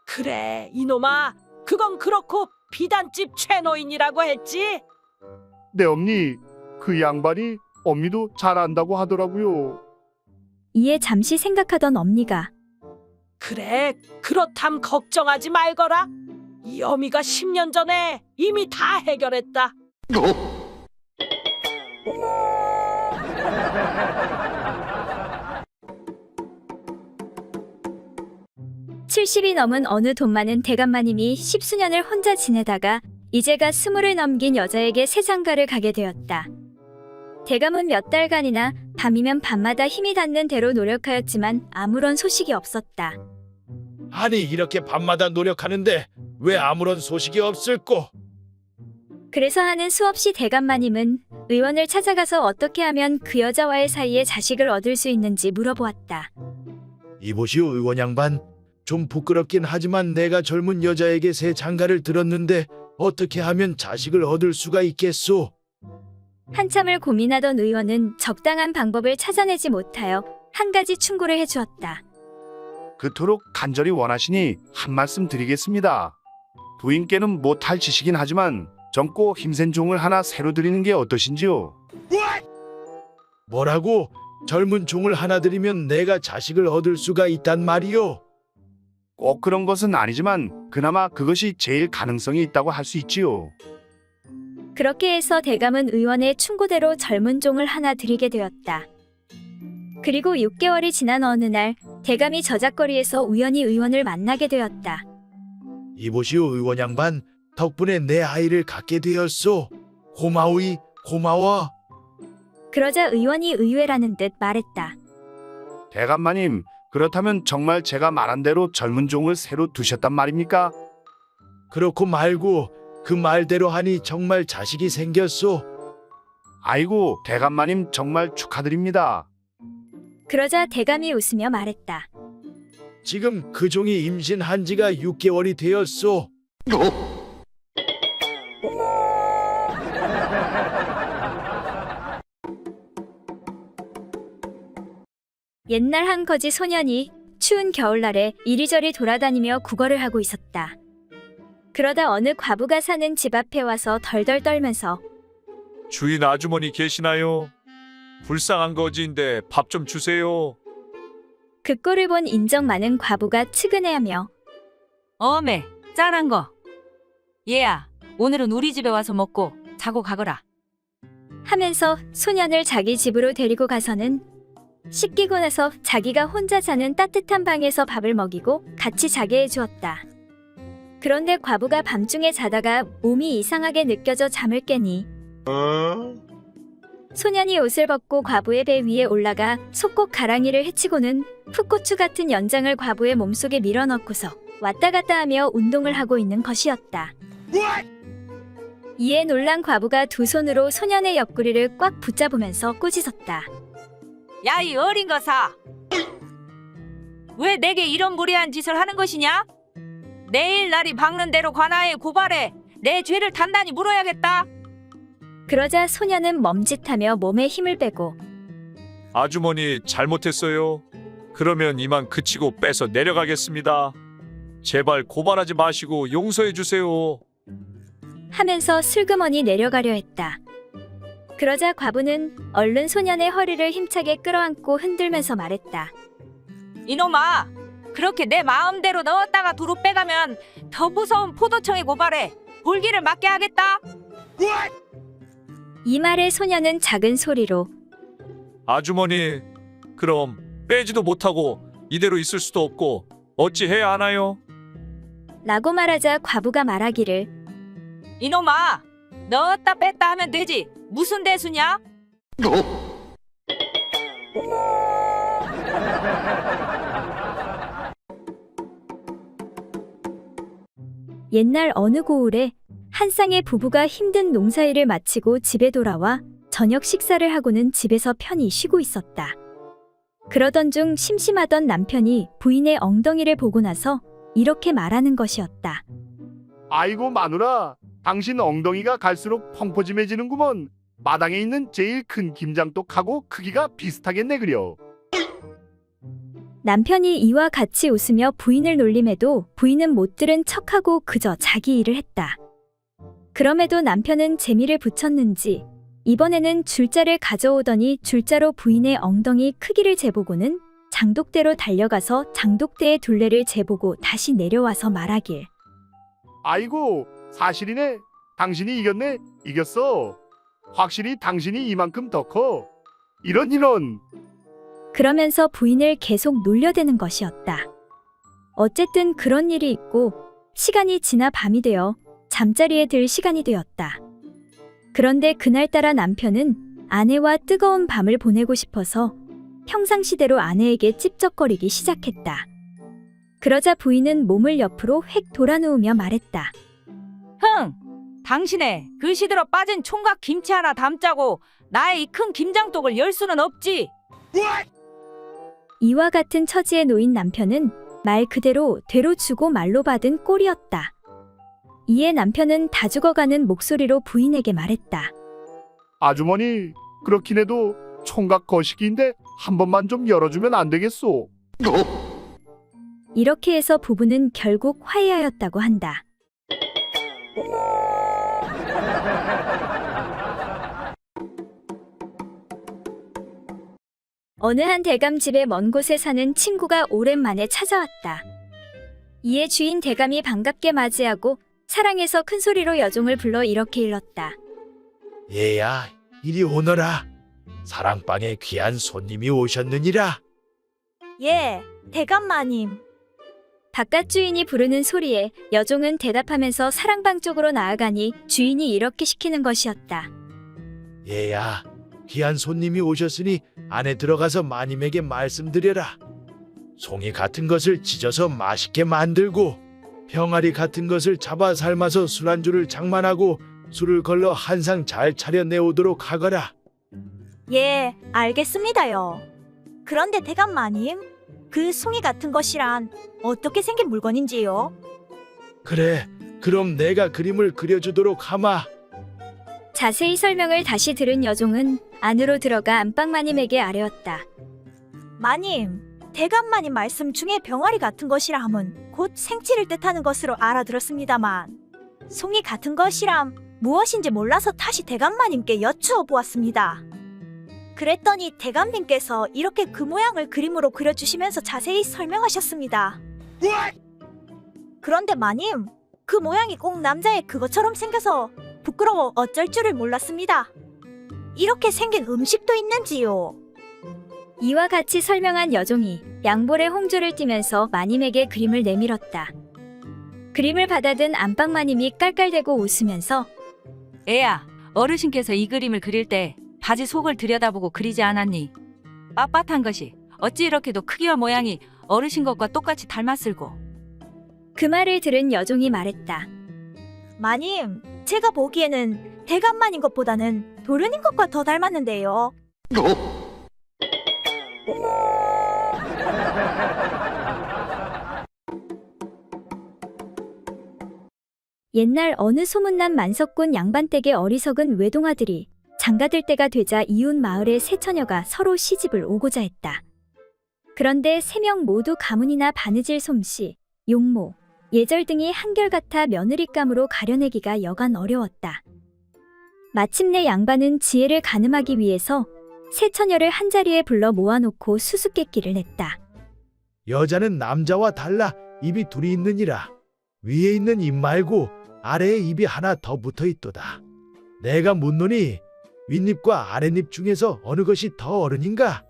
그래 이놈아, 그건 그렇고 비단집 최노인이라고 했지? 네 엄니, 그 양반이 엄니도 잘 안다고 하더라고요. 이에 잠시 생각하던 엄니가, 그래, 그렇담 걱정하지 말거라. 이 어미가 10년 전에 이미 다 해결했다. 70이 넘은 어느 돈 많은 대감마님이 10수년을 혼자 지내다가 이제가 20을 넘긴 여자에게 새 장가를 가게 되었다. 대감은 몇 달간이나 밤이면 밤마다 힘이 닿는 대로 노력하였지만 아무런 소식이 없었다. 아니 이렇게 밤마다 노력하는데 왜 아무런 소식이 없을꼬? 그래서 하는 수없이 대감마님은 의원을 찾아가서 어떻게 하면 그 여자와의 사이에 자식을 얻을 수 있는지 물어보았다. 이보시오 의원 양반, 좀 부끄럽긴 하지만 내가 젊은 여자에게 새 장가를 들었는데 어떻게 하면 자식을 얻을 수가 있겠소? 한참을 고민하던 의원은 적당한 방법을 찾아내지 못하여 한 가지 충고를 해주었다. 그토록 간절히 원하시니 한 말씀 드리겠습니다. 부인께는 못할 짓이긴 하지만 젊고 힘센 종을 하나 새로 드리는 게 어떠신지요? 뭐라고? 젊은 종을 하나 들이면 내가 자식을 얻을 수가 있단 말이오? 꼭 그런 것은 아니지만 그나마 그것이 제일 가능성이 있다고 할 수 있지요. 그렇게 해서 대감은 의원의 충고대로 젊은 종을 하나 들이게 되었다. 그리고 6개월이 지난 어느 날 대감이 저작거리에서 우연히 의원을 만나게 되었다. 이보시오 의원 양반, 덕분에 내 아이를 갖게 되었소. 고마우이, 고마워. 그러자 의원이 의외라는 듯 말했다. 대감마님, 그렇다면 정말 제가 말한 대로 젊은 종을 새로 두셨단 말입니까? 그렇고 말고 그 말대로 하니 정말 자식이 생겼소. 아이고, 대감마님 정말 축하드립니다. 그러자 대감이 웃으며 말했다. 지금 그 종이 임신한 지가 6개월이 되었소. 옛날 한 거지 소년이 추운 겨울날에 이리저리 돌아다니며 구걸을 하고 있었다. 그러다 어느 과부가 사는 집 앞에 와서 덜덜 떨면서 주인 아주머니 계시나요? 불쌍한 거지인데 밥 좀 주세요. 그 꼴을 본 인정 많은 과부가 측은해하며 어메, 짠한 거. 얘야, 오늘은 우리 집에 와서 먹고 자고 가거라. 하면서 소년을 자기 집으로 데리고 가서는 씻기고 나서 자기가 혼자 자는 따뜻한 방에서 밥을 먹이고 같이 자게 해주었다. 그런데 과부가 밤중에 자다가 몸이 이상하게 느껴져 잠을 깨니 소년이 옷을 벗고 과부의 배 위에 올라가 속꼭 가랑이를 헤치고는 풋고추 같은 연장을 과부의 몸속에 밀어넣고서 왔다 갔다 하며 운동을 하고 있는 것이었다. 이에 놀란 과부가 두 손으로 소년의 옆구리를 꽉 붙잡으면서 꾸짖었다. 야, 이 어린 거사! 왜 내게 이런 무례한 짓을 하는 것이냐? 내일 날이 밝는 대로 관아에 고발해 내 죄를 단단히 물어야겠다. 그러자 소년은 멈짓하며 몸에 힘을 빼고 아주머니 잘못했어요. 그러면 이만 그치고 빼서 내려가겠습니다. 제발 고발하지 마시고 용서해 주세요. 하면서 슬그머니 내려가려 했다. 그러자 과부는 얼른 소년의 허리를 힘차게 끌어안고 흔들면서 말했다. 이놈아, 그렇게 내 마음대로 넣었다가 도로 빼가면 더 무서운 포도청에 고발해 볼기를 맞게 하겠다. 이 말에 소년은 작은 소리로 아주머니, 그럼 빼지도 못하고 이대로 있을 수도 없고 어찌 해야 하나요? 라고 말하자 과부가 말하기를 이놈아, 넣었다 뺐다 하면 되지 무슨 대수냐? 옛날 어느 고을에 한 쌍의 부부가 힘든 농사일을 마치고 집에 돌아와 저녁 식사를 하고는 집에서 편히 쉬고 있었다. 그러던 중 심심하던 남편이 부인의 엉덩이를 보고 나서 이렇게 말하는 것이었다. 아이고 마누라, 당신 엉덩이가 갈수록 펑퍼짐해지는구먼. 마당에 있는 제일 큰 김장떡하고 크기가 비슷하겠네 그려. 남편이 이와 같이 웃으며 부인을 놀림해도 부인은 못 들은 척하고 그저 자기 일을 했다. 그럼에도 남편은 재미를 붙였는지 이번에는 줄자를 가져오더니 줄자로 부인의 엉덩이 크기를 재보고는 장독대로 달려가서 장독대의 둘레를 재보고 다시 내려와서 말하길. 아이고, 사실이네. 당신이 이겼네. 이겼어. 확실히 당신이 이만큼 더 커. 이런. 그러면서 부인을 계속 놀려대는 것이었다. 어쨌든 그런 일이 있고 시간이 지나 밤이 되어 잠자리에 들 시간이 되었다. 그런데 그날따라 남편은 아내와 뜨거운 밤을 보내고 싶어서 평상시대로 아내에게 찝쩍거리기 시작했다. 그러자 부인은 몸을 옆으로 획 돌아누우며 말했다. 흥! 당신의 그 시들어 빠진 총각 김치 하나 담자고 나의 이 큰 김장독을 열 수는 없지. 이와 같은 처지에 놓인 남편은 말 그대로 되로 주고 말로 받은 꼴이었다. 이에 남편은 다 죽어가는 목소리로 부인에게 말했다. 아주머니, 그렇긴 해도 총각 거시기인데 한 번만 좀 열어주면 안 되겠소? 이렇게 해서 부부는 결국 화해하였다고 한다. 어느 한 대감 집에 먼 곳에 사는 친구가 오랜만에 찾아왔다. 이에 주인 대감이 반갑게 맞이하고 사랑해서 큰 소리로 여종을 불러 이렇게 일렀다. 얘야, 이리 오너라. 사랑방에 귀한 손님이 오셨느니라. 예, 대감마님. 바깥 주인이 부르는 소리에 여종은 대답하면서 사랑방 쪽으로 나아가니 주인이 이렇게 시키는 것이었다. 얘야, 귀한 손님이 오셨으니 안에 들어가서 마님에게 말씀드려라. 송이 같은 것을 찢어서 맛있게 만들고 병아리 같은 것을 잡아 삶아서 술안주를 장만하고 술을 걸러 한상 잘 차려 내오도록 하거라. 예, 알겠습니다요. 그런데 대감마님, 그 송이 같은 것이란 어떻게 생긴 물건인지요? 그래, 그럼 내가 그림을 그려주도록 하마. 자세히 설명을 다시 들은 여종은 안으로 들어가 안방마님에게 아뢰었다. 마님, 대감마님 말씀 중에 병아리 같은 것이라 함은 곧 생치를 뜻하는 것으로 알아들었습니다만 송이 같은 것이람 무엇인지 몰라서 다시 대감마님께 여쭈어 보았습니다. 그랬더니 대감님께서 이렇게 그 모양을 그림으로 그려주시면서 자세히 설명하셨습니다. 그런데 마님, 그 모양이 꼭 남자의 그것처럼 생겨서 부끄러워 어쩔 줄을 몰랐습니다. 이렇게 생긴 음식도 있는지요? 이와 같이 설명한 여종이 양볼에 홍조를 띠면서 마님에게 그림을 내밀었다. 그림을 받아든 안방마님이 깔깔대고 웃으면서 애야, 어르신께서 이 그림을 그릴 때 바지 속을 들여다보고 그리지 않았니? 빳빳한 것이 어찌 이렇게도 크기와 모양이 어르신 것과 똑같이 닮았을꼬? 그 말을 들은 여종이 말했다. 마님, 제가 보기에는 대감마님 것보다는 도련님 것과 더 닮았는데요. 옛날 어느 소문난 만석군 양반댁의 어리석은 외동아들이 장가들 때가 되자 이웃 마을의 세 처녀가 서로 시집을 오고자 했다. 그런데 세 명 모두 가문이나 바느질 솜씨, 용모, 예절 등이 한결같아 며느리감으로 가려내기가 여간 어려웠다. 마침내 양반은 지혜를 가늠하기 위해서 세 처녀를 한자리에 불러 모아놓고 수수께끼를 냈다. 여자는 남자와 달라 입이 둘이 있느니라. 위에 있는 입 말고 아래에 입이 하나 더 붙어 있도다. 내가 묻노니 윗입과 아랫입 중에서 어느 것이 더 어른인가?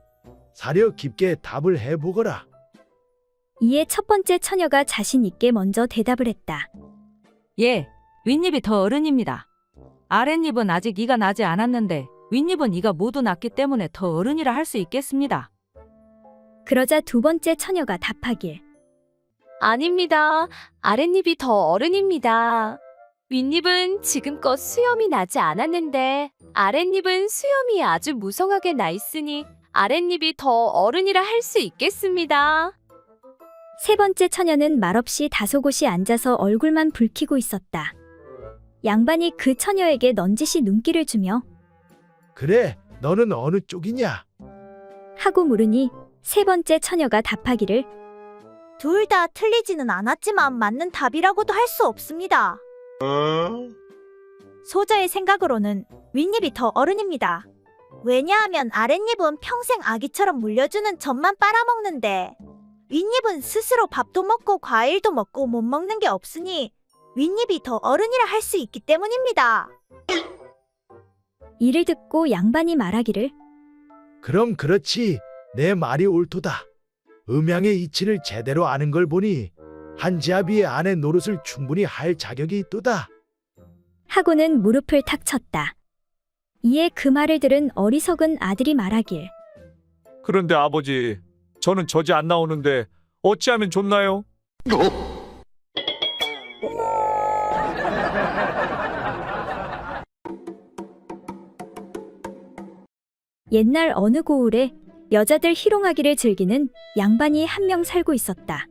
사려 깊게 답을 해보거라. 이에 첫 번째 처녀가 자신 있게 먼저 대답을 했다. 예, 윗입이 더 어른입니다. 아랫입은 아직 이가 나지 않았는데 윗입은 이가 모두 났기 때문에 더 어른이라 할 수 있겠습니다. 그러자 두 번째 처녀가 답하길. 아닙니다. 아랫입이 더 어른입니다. 윗입은 지금껏 수염이 나지 않았는데 아랫입은 수염이 아주 무성하게 나 있으니 아랫입이 더 어른이라 할 수 있겠습니다. 세 번째 처녀는 말없이 다소곳이 앉아서 얼굴만 붉히고 있었다. 양반이 그 처녀에게 넌지시 눈길을 주며 그래, 너는 어느 쪽이냐? 하고 물으니 세 번째 처녀가 답하기를. 둘 다 틀리지는 않았지만 맞는 답이라고도 할 수 없습니다. 소저의 생각으로는 윗입이 더 어른입니다. 왜냐하면 아랫입은 평생 아기처럼 물려주는 젖만 빨아먹는데 윗입은 스스로 밥도 먹고 과일도 먹고 못 먹는 게 없으니 윗입이 더 어른이라 할 수 있기 때문입니다. 이를 듣고 양반이 말하기를 그럼 그렇지. 내 말이 옳도다. 음양의 이치를 제대로 아는 걸 보니 한지아비의 아내 노릇을 충분히 할 자격이 있도다. 하고는 무릎을 탁 쳤다. 이에 그 말을 들은 어리석은 아들이 말하길 그런데 아버지, 저는 젖이 안 나오는데 어찌하면 좋나요? 옛날 어느 고을에 여자들 희롱하기를 즐기는 양반이 한 명 살고 있었다.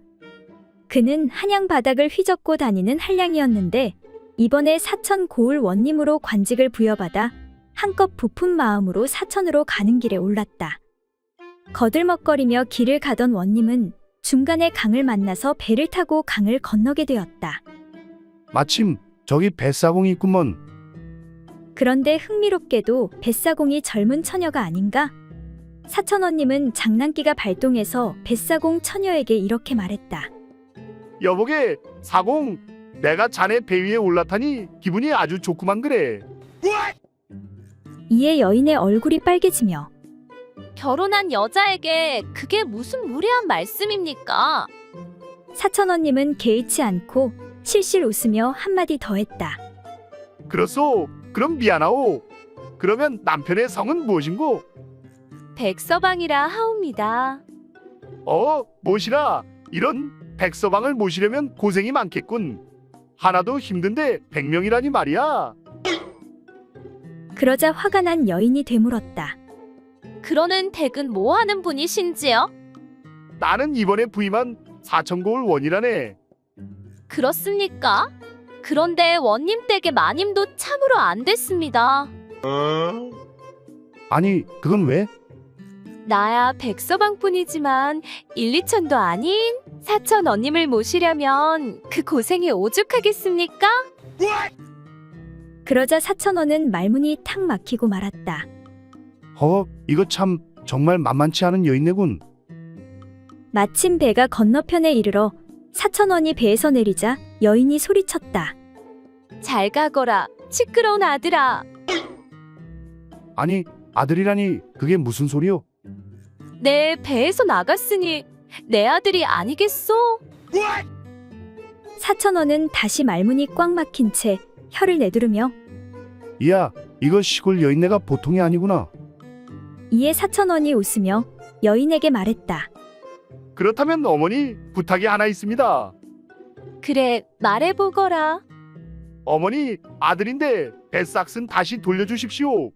그는 한양 바닥을 휘젓고 다니는 한량이었는데 이번에 사천 고을 원님으로 관직을 부여받아 한껏 부푼 마음으로 사천으로 가는 길에 올랐다. 거들먹거리며 길을 가던 원님은 중간에 강을 만나서 배를 타고 강을 건너게 되었다. 마침 저기 뱃사공이 있구먼. 그런데 흥미롭게도 뱃사공이 젊은 처녀가 아닌가? 사천원님은 장난기가 발동해서 뱃사공 처녀에게 이렇게 말했다. 여보게, 사공, 내가 자네 배 위에 올라타니 기분이 아주 좋구만 그래. 이에 여인의 얼굴이 빨개지며 결혼한 여자에게 그게 무슨 무례한 말씀입니까? 사천원님은 개의치 않고 실실 웃으며 한마디 더했다. 그렇소. 그럼 미안하오. 그러면 남편의 성은 무엇인고? 백서방이라 하옵니다. 모시라. 이런 백서방을 모시려면 고생이 많겠군. 하나도 힘든데 100명이라니 말이야. 그러자 화가 난 여인이 되물었다. 그러는 댁은 뭐 하는 분이신지요? 나는 이번에 부임한 사천고을 원이라네. 그렇습니까? 그런데 원님 댁의 마님도 참으로 안 됐습니다. 아니, 그건 왜? 나야 백서방뿐이지만 1, 2천도 아닌 사천 원님을 모시려면 그 고생이 오죽하겠습니까? 그러자 사천원은 말문이 탁 막히고 말았다. 이거 참 정말 만만치 않은 여인네군. 마침 배가 건너편에 이르러 사천원이 배에서 내리자 여인이 소리쳤다. 잘 가거라, 시끄러운 아들아. 아니, 아들이라니 그게 무슨 소리요? 내 배에서 나갔으니 내 아들이 아니겠소? 사천원은 다시 말문이 꽉 막힌 채 혀를 내두르며 이야, 이거 시골 여인네가 보통이 아니구나. 이에 사천원이 웃으며 여인에게 말했다. 그렇다면 어머니, 부탁이 하나 있습니다. 그래, 말해보거라. 어머니, 아들인데 뱃삭슨 다시 돌려주십시오.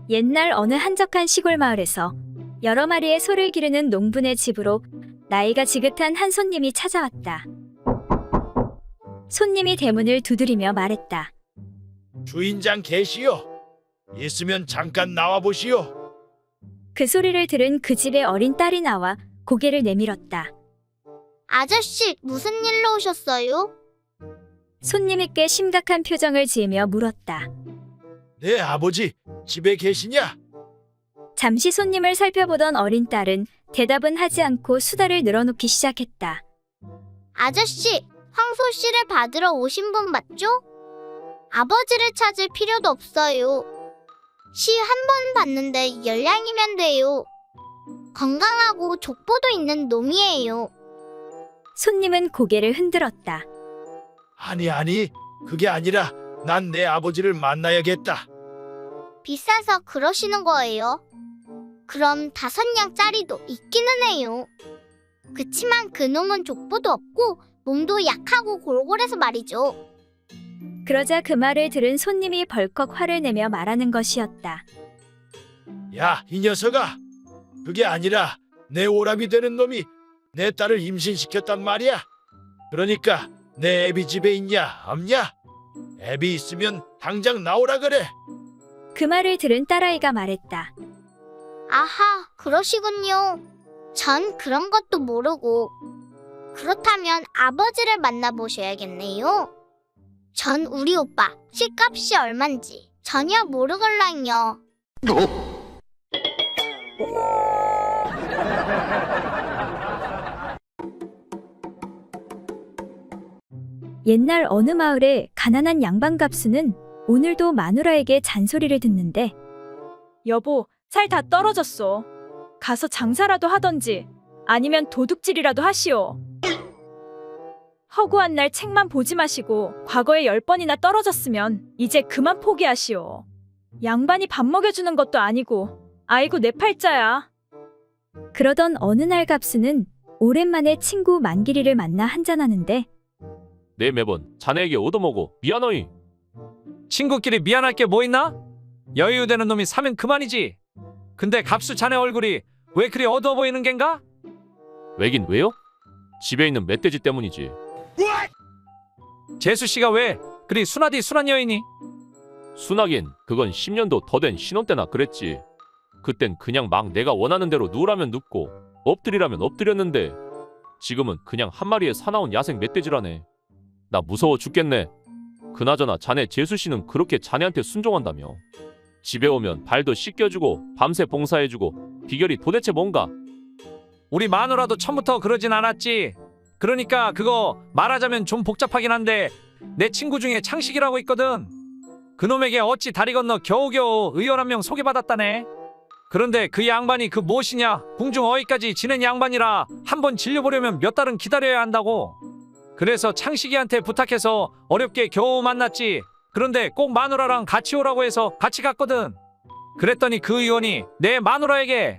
옛날 어느 한적한 시골 마을에서 여러 마리의 소를 기르는 농부네 집으로 나이가 지긋한 한 손님이 찾아왔다. 손님이 대문을 두드리며 말했다. 주인장 계시오. 있으면 잠깐 나와 보시오. 그 소리를 들은 그 집의 어린 딸이 나와 고개를 내밀었다. 아저씨, 무슨 일로 오셨어요? 손님이 꽤 심각한 표정을 지으며 물었다. 내 아버지 집에 계시냐? 잠시 손님을 살펴보던 어린 딸은 대답은 하지 않고 수다를 늘어놓기 시작했다. 아저씨, 황소 씨를 받으러 오신 분 맞죠? 아버지를 찾을 필요도 없어요. 시 한 번 봤는데 열량이면 돼요. 건강하고 족보도 있는 놈이에요. 손님은 고개를 흔들었다. 아니, 그게 아니라 난 내 아버지를 만나야겠다. 비싸서 그러시는 거예요. 그럼 5냥짜리도 있기는 해요. 그치만 그놈은 족보도 없고 몸도 약하고 골골해서 말이죠. 그러자 그 말을 들은 손님이 벌컥 화를 내며 말하는 것이었다. 야, 이 녀석아. 그게 아니라 내 오랍이 되는 놈이 내 딸을 임신시켰단 말이야. 그러니까 내 애비 집에 있냐 없냐? 애비 있으면 당장 나오라 그래. 그 말을 들은 딸아이가 말했다. 아하, 그러시군요. 전 그런 것도 모르고. 그렇다면 아버지를 만나보셔야겠네요. 전 우리 오빠 집값이 얼만지 전혀 모르걸랑요. 옛날 어느 마을에 가난한 양반 갑수는 오늘도 마누라에게 잔소리를 듣는데 여보, 살 다 떨어졌어. 가서 장사라도 하던지 아니면 도둑질이라도 하시오. 허구한 날 책만 보지 마시고 과거에 10번이나 떨어졌으면 이제 그만 포기하시오. 양반이 밥 먹여주는 것도 아니고 아이고 내 팔자야. 그러던 어느 날 갑수는 오랜만에 친구 만기리를 만나 한잔하는데 내 매번 자네에게 얻어먹어 미안하이. 친구끼리 미안할 게 뭐 있나? 여유되는 놈이 사면 그만이지. 근데 갑수 자네 얼굴이 왜 그리 어두워 보이는 겐가? 왜긴 왜요? 집에 있는 멧돼지 때문이지. 재수씨가 왜 그리 순하디 순한 여인이? 순하긴 그건 10년도 더 된 신혼 때나 그랬지. 그땐 그냥 막 내가 원하는 대로 누우라면 눕고 엎드리라면 엎드렸는데 지금은 그냥 한 마리의 사나운 야생 멧돼지라네. 나 무서워 죽겠네. 그나저나 자네 재수씨는 그렇게 자네한테 순종한다며. 집에 오면 발도 씻겨주고 밤새 봉사해주고 비결이 도대체 뭔가? 우리 마누라도 처음부터 그러진 않았지. 그러니까 그거 말하자면 좀 복잡하긴 한데 내 친구 중에 창식이라고 있거든. 그놈에게 어찌 다리 건너 겨우겨우 의원 한 명 소개받았다네. 그런데 그 양반이 그 무엇이냐 궁중 어휘까지 지낸 양반이라 한번 질려보려면 몇 달은 기다려야 한다고. 그래서 창식이한테 부탁해서 어렵게 겨우 만났지. 그런데 꼭 마누라랑 같이 오라고 해서 같이 갔거든. 그랬더니 그 의원이 내 마누라에게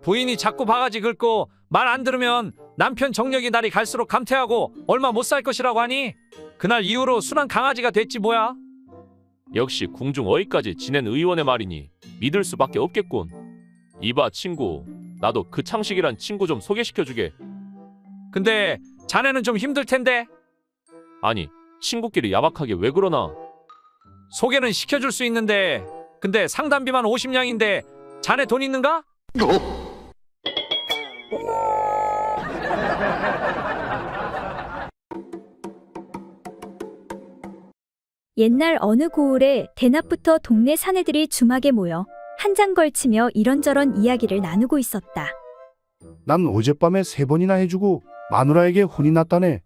부인이 자꾸 바가지 긁고 말 안 들으면 남편 정력이 날이 갈수록 감퇴하고 얼마 못 살 것이라고 하니 그날 이후로 순한 강아지가 됐지 뭐야. 역시 궁중 어휘까지 지낸 의원의 말이니 믿을 수밖에 없겠군. 이봐 친구, 나도 그 창식이란 친구 좀 소개시켜주게. 근데 자네는 좀 힘들 텐데. 아니 친구끼리 야박하게 왜 그러나. 소개는 시켜줄 수 있는데 근데 상담비만 50냥인데 자네 돈 있는가? 옛날 어느 고을에 대낮부터 동네 사내들이 주막에 모여 한잔 걸치며 이런저런 이야기를 나누고 있었다. 난 어젯밤에 3번이나 해주고 마누라에게 혼이 났다네.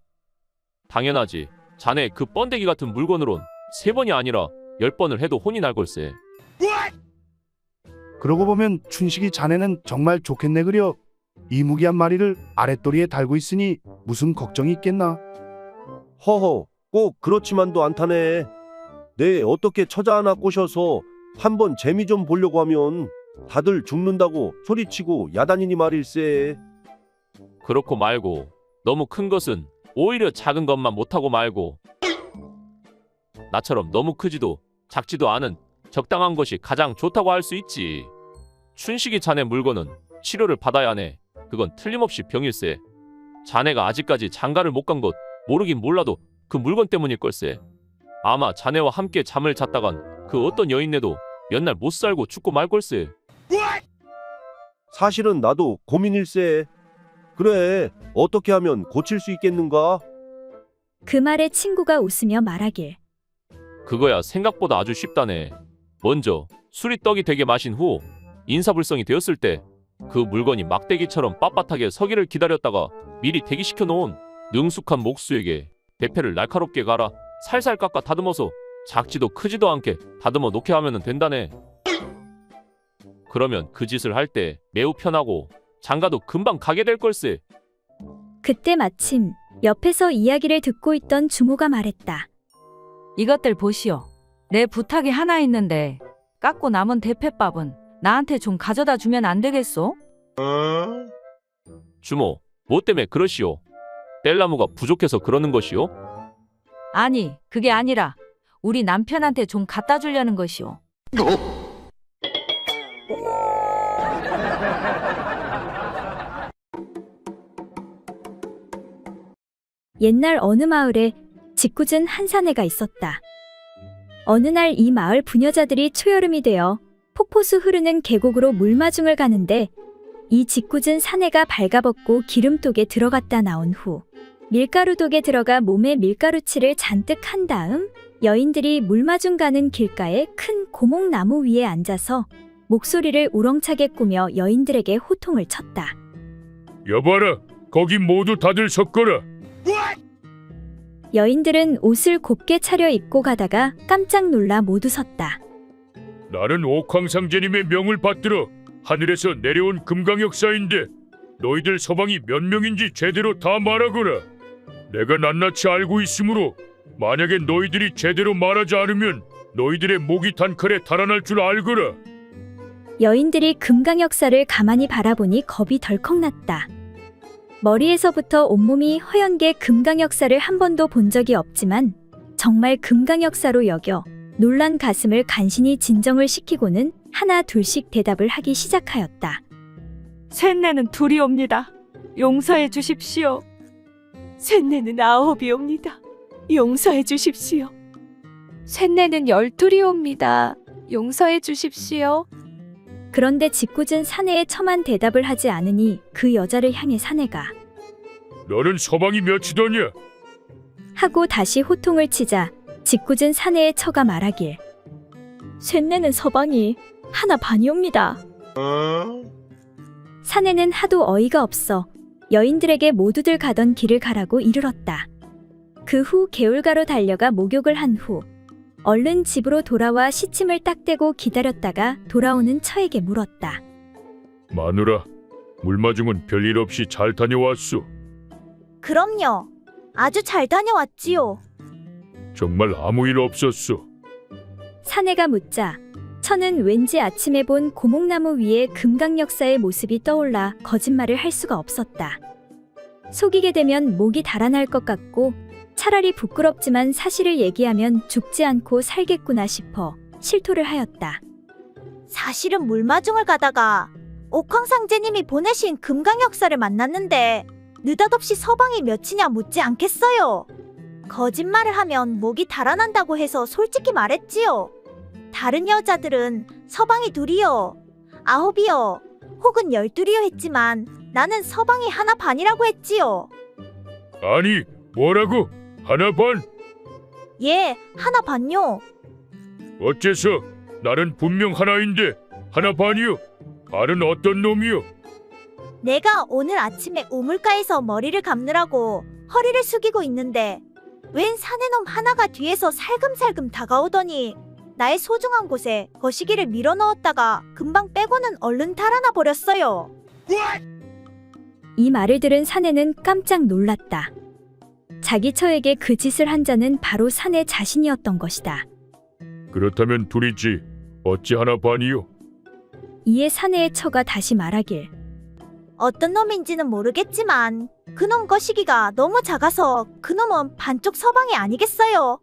당연하지. 자네 그 번데기 같은 물건으론 3번이 아니라 10번을 해도 혼이 날 걸세. 그러고 보면 춘식이 자네는 정말 좋겠네 그려. 이무기한 마리를 아랫도리에 달고 있으니 무슨 걱정이 있겠나. 허허, 꼭 그렇지만도 않다네. 내 어떻게 처자 하나 꼬셔서 한번 재미 좀 보려고 하면 다들 죽는다고 소리치고 야단이니 말일세. 그렇고 말고 너무 큰 것은 오히려 작은 것만 못하고 말고 나처럼 너무 크지도 작지도 않은 적당한 것이 가장 좋다고 할 수 있지. 춘식이 자네 물건은 치료를 받아야 하네. 그건 틀림없이 병일세. 자네가 아직까지 장가를 못 간 것 모르긴 몰라도 그 물건 때문일 걸세. 아마 자네와 함께 잠을 잤다간 그 어떤 여인네도 몇 날 못 살고 죽고 말 걸세. 사실은 나도 고민일세. 그래, 어떻게 하면 고칠 수 있겠는가? 그 말에 친구가 웃으며 말하길. 그거야 생각보다 아주 쉽다네. 먼저 술이 떡이 되게 마신 후 인사불성이 되었을 때 그 물건이 막대기처럼 빳빳하게 서기를 기다렸다가 미리 대기시켜 놓은 능숙한 목수에게 대패를 날카롭게 갈아 살살 깎아 다듬어서 작지도 크지도 않게 다듬어 놓게 하면 된다네. 그러면 그 짓을 할 때 매우 편하고 장가도 금방 가게 될 걸세. 그때 마침 옆에서 이야기를 듣고 있던 주모가 말했다. 이것들 보시오. 내 부탁이 하나 있는데 깎고 남은 대패밥은 나한테 좀 가져다 주면 안 되겠소? 주모, 뭐 때문에 그러시오? 뗄나무가 부족해서 그러는 것이오? 아니, 그게 아니라 우리 남편한테 좀 갖다 주려는 것이오. 옛날 어느 마을에 짓궂은 한 사내가 있었다. 어느 날 이 마을 부녀자들이 초여름이 되어 폭포수 흐르는 계곡으로 물마중을 가는데 이 짓궂은 사내가 발가벗고 기름독에 들어갔다 나온 후 밀가루독에 들어가 몸에 밀가루칠을 잔뜩 한 다음 여인들이 물마중 가는 길가에 큰 고목나무 위에 앉아서 목소리를 우렁차게 꾸며 여인들에게 호통을 쳤다. 여봐라, 거기 모두 다들 섞어라. 여인들은 옷을 곱게 차려입고 가다가 깜짝 놀라 모두 섰다. 나는 옥황상제님의 명을 받들어 하늘에서 내려온 금강역사인데 너희들 서방이 몇 명인지 제대로 다 말하거라. 내가 낱낱이 알고 있으므로 만약에 너희들이 제대로 말하지 않으면 너희들의 목이 단칼에 달아날 줄 알거라. 여인들이 금강역사를 가만히 바라보니 겁이 덜컥 났다. 머리에서부터 온몸이 허연게 금강역사를 한 번도 본 적이 없지만 정말 금강역사로 여겨 놀란 가슴을 간신히 진정을 시키고는 하나 둘씩 대답을 하기 시작하였다. 셋내는 둘이옵니다. 용서해 주십시오. 셋내는 아홉이옵니다. 용서해 주십시오. 셋내는 12이옵니다. 용서해 주십시오. 그런데 짓궂은 사내의 첨한 대답을 하지 않으니 그 여자를 향해 사내가 너는 서방이 몇이더냐? 하고 다시 호통을 치자 짓궂은 사내의 처가 말하길 셋내는 서방이 하나 반이옵니다. 사내는 하도 어이가 없어 여인들에게 모두들 가던 길을 가라고 이르렀다. 그 후 개울가로 달려가 목욕을 한 후 얼른 집으로 돌아와 시침을 딱 떼고 기다렸다가 돌아오는 처에게 물었다. 마누라, 물마중은 별일 없이 잘 다녀왔소. 그럼요. 아주 잘 다녀왔지요. 정말 아무 일 없었소. 사내가 묻자 처는 왠지 아침에 본 고목나무 위에 금강역사의 모습이 떠올라 거짓말을 할 수가 없었다. 속이게 되면 목이 달아날 것 같고 차라리 부끄럽지만 사실을 얘기하면 죽지 않고 살겠구나 싶어 실토를 하였다. 사실은 물마중을 가다가 옥황상제님이 보내신 금강역사를 만났는데 느닷없이 서방이 몇이냐 묻지 않겠어요. 거짓말을 하면 목이 달아난다고 해서 솔직히 말했지요. 다른 여자들은 서방이 둘이요, 9이요, 혹은 12이요 했지만 나는 서방이 하나 반이라고 했지요. 아니, 뭐라고? 하나 반? 예, 하나 반요. 어째서? 나는 분명 하나인데 하나 반이요? 반은 어떤 놈이요? 내가 오늘 아침에 우물가에서 머리를 감느라고 허리를 숙이고 있는데 웬 사내놈 하나가 뒤에서 살금살금 다가오더니 나의 소중한 곳에 거시기를 밀어 넣었다가 금방 빼고는 얼른 달아나 버렸어요. 이 말을 들은 사내는 깜짝 놀랐다. 자기 처에게 그 짓을 한 자는 바로 사내 자신이었던 것이다. 그렇다면 둘이지 어찌 하나 반이요? 이에 사내의 처가 다시 말하길 어떤 놈인지는 모르겠지만 그놈 거시기가 너무 작아서 그놈은 반쪽 서방이 아니겠어요.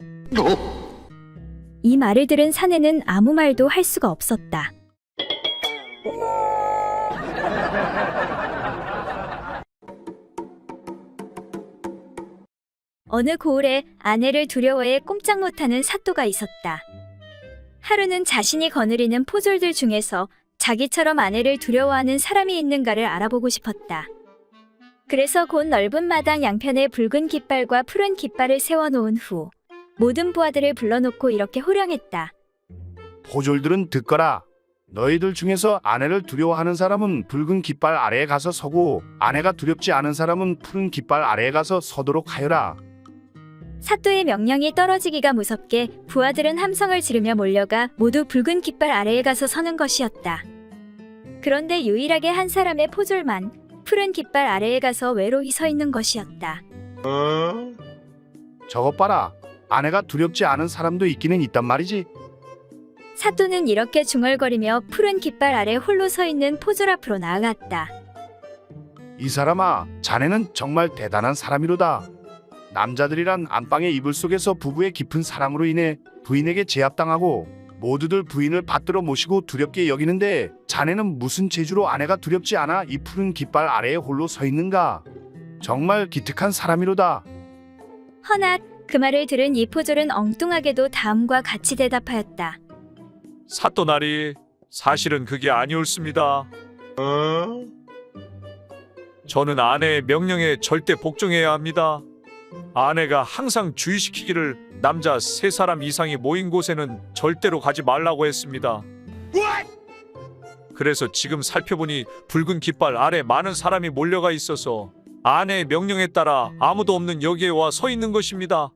이 말을 들은 사내는 아무 말도 할 수가 없었다. 어느 고을에 아내를 두려워해 꼼짝 못하는 사또가 있었다. 하루는 자신이 거느리는 포졸들 중에서 자기처럼 아내를 두려워하는 사람이 있는가를 알아보고 싶었다. 그래서 곧 넓은 마당 양편에 붉은 깃발과 푸른 깃발을 세워놓은 후 모든 부하들을 불러놓고 이렇게 호령했다. 포졸들은 듣거라. 너희들 중에서 아내를 두려워하는 사람은 붉은 깃발 아래에 가서 서고 아내가 두렵지 않은 사람은 푸른 깃발 아래에 가서 서도록 하여라. 사또의 명령이 떨어지기가 무섭게 부하들은 함성을 지르며 몰려가 모두 붉은 깃발 아래에 가서 서는 것이었다. 그런데 유일하게 한 사람의 포졸만 푸른 깃발 아래에 가서 외로이 서 있는 것이었다. 저것 봐라. 아내가 두렵지 않은 사람도 있기는 있단 말이지. 사또는 이렇게 중얼거리며 푸른 깃발 아래 홀로 서 있는 포졸 앞으로 나아갔다. 이 사람아, 자네는 정말 대단한 사람이로다. 남자들이란 안방의 이불 속에서 부부의 깊은 사랑으로 인해 부인에게 제압당하고 모두들 부인을 받들어 모시고 두렵게 여기는데 자네는 무슨 재주로 아내가 두렵지 않아 이 푸른 깃발 아래에 홀로 서 있는가? 정말 기특한 사람이로다. 허나 그 말을 들은 이 포졸은 엉뚱하게도 다음과 같이 대답하였다. 사또나리, 사실은 그게 아니었습니다. 저는 아내의 명령에 절대 복종해야 합니다. 아내가 항상 주의시키기를 남자 3사람 이상이 모인 곳에는 절대로 가지 말라고 했습니다. 그래서 지금 살펴보니 붉은 깃발 아래 많은 사람이 몰려가 있어서 아내의 명령에 따라 아무도 없는 여기에 와 서 있는 것입니다.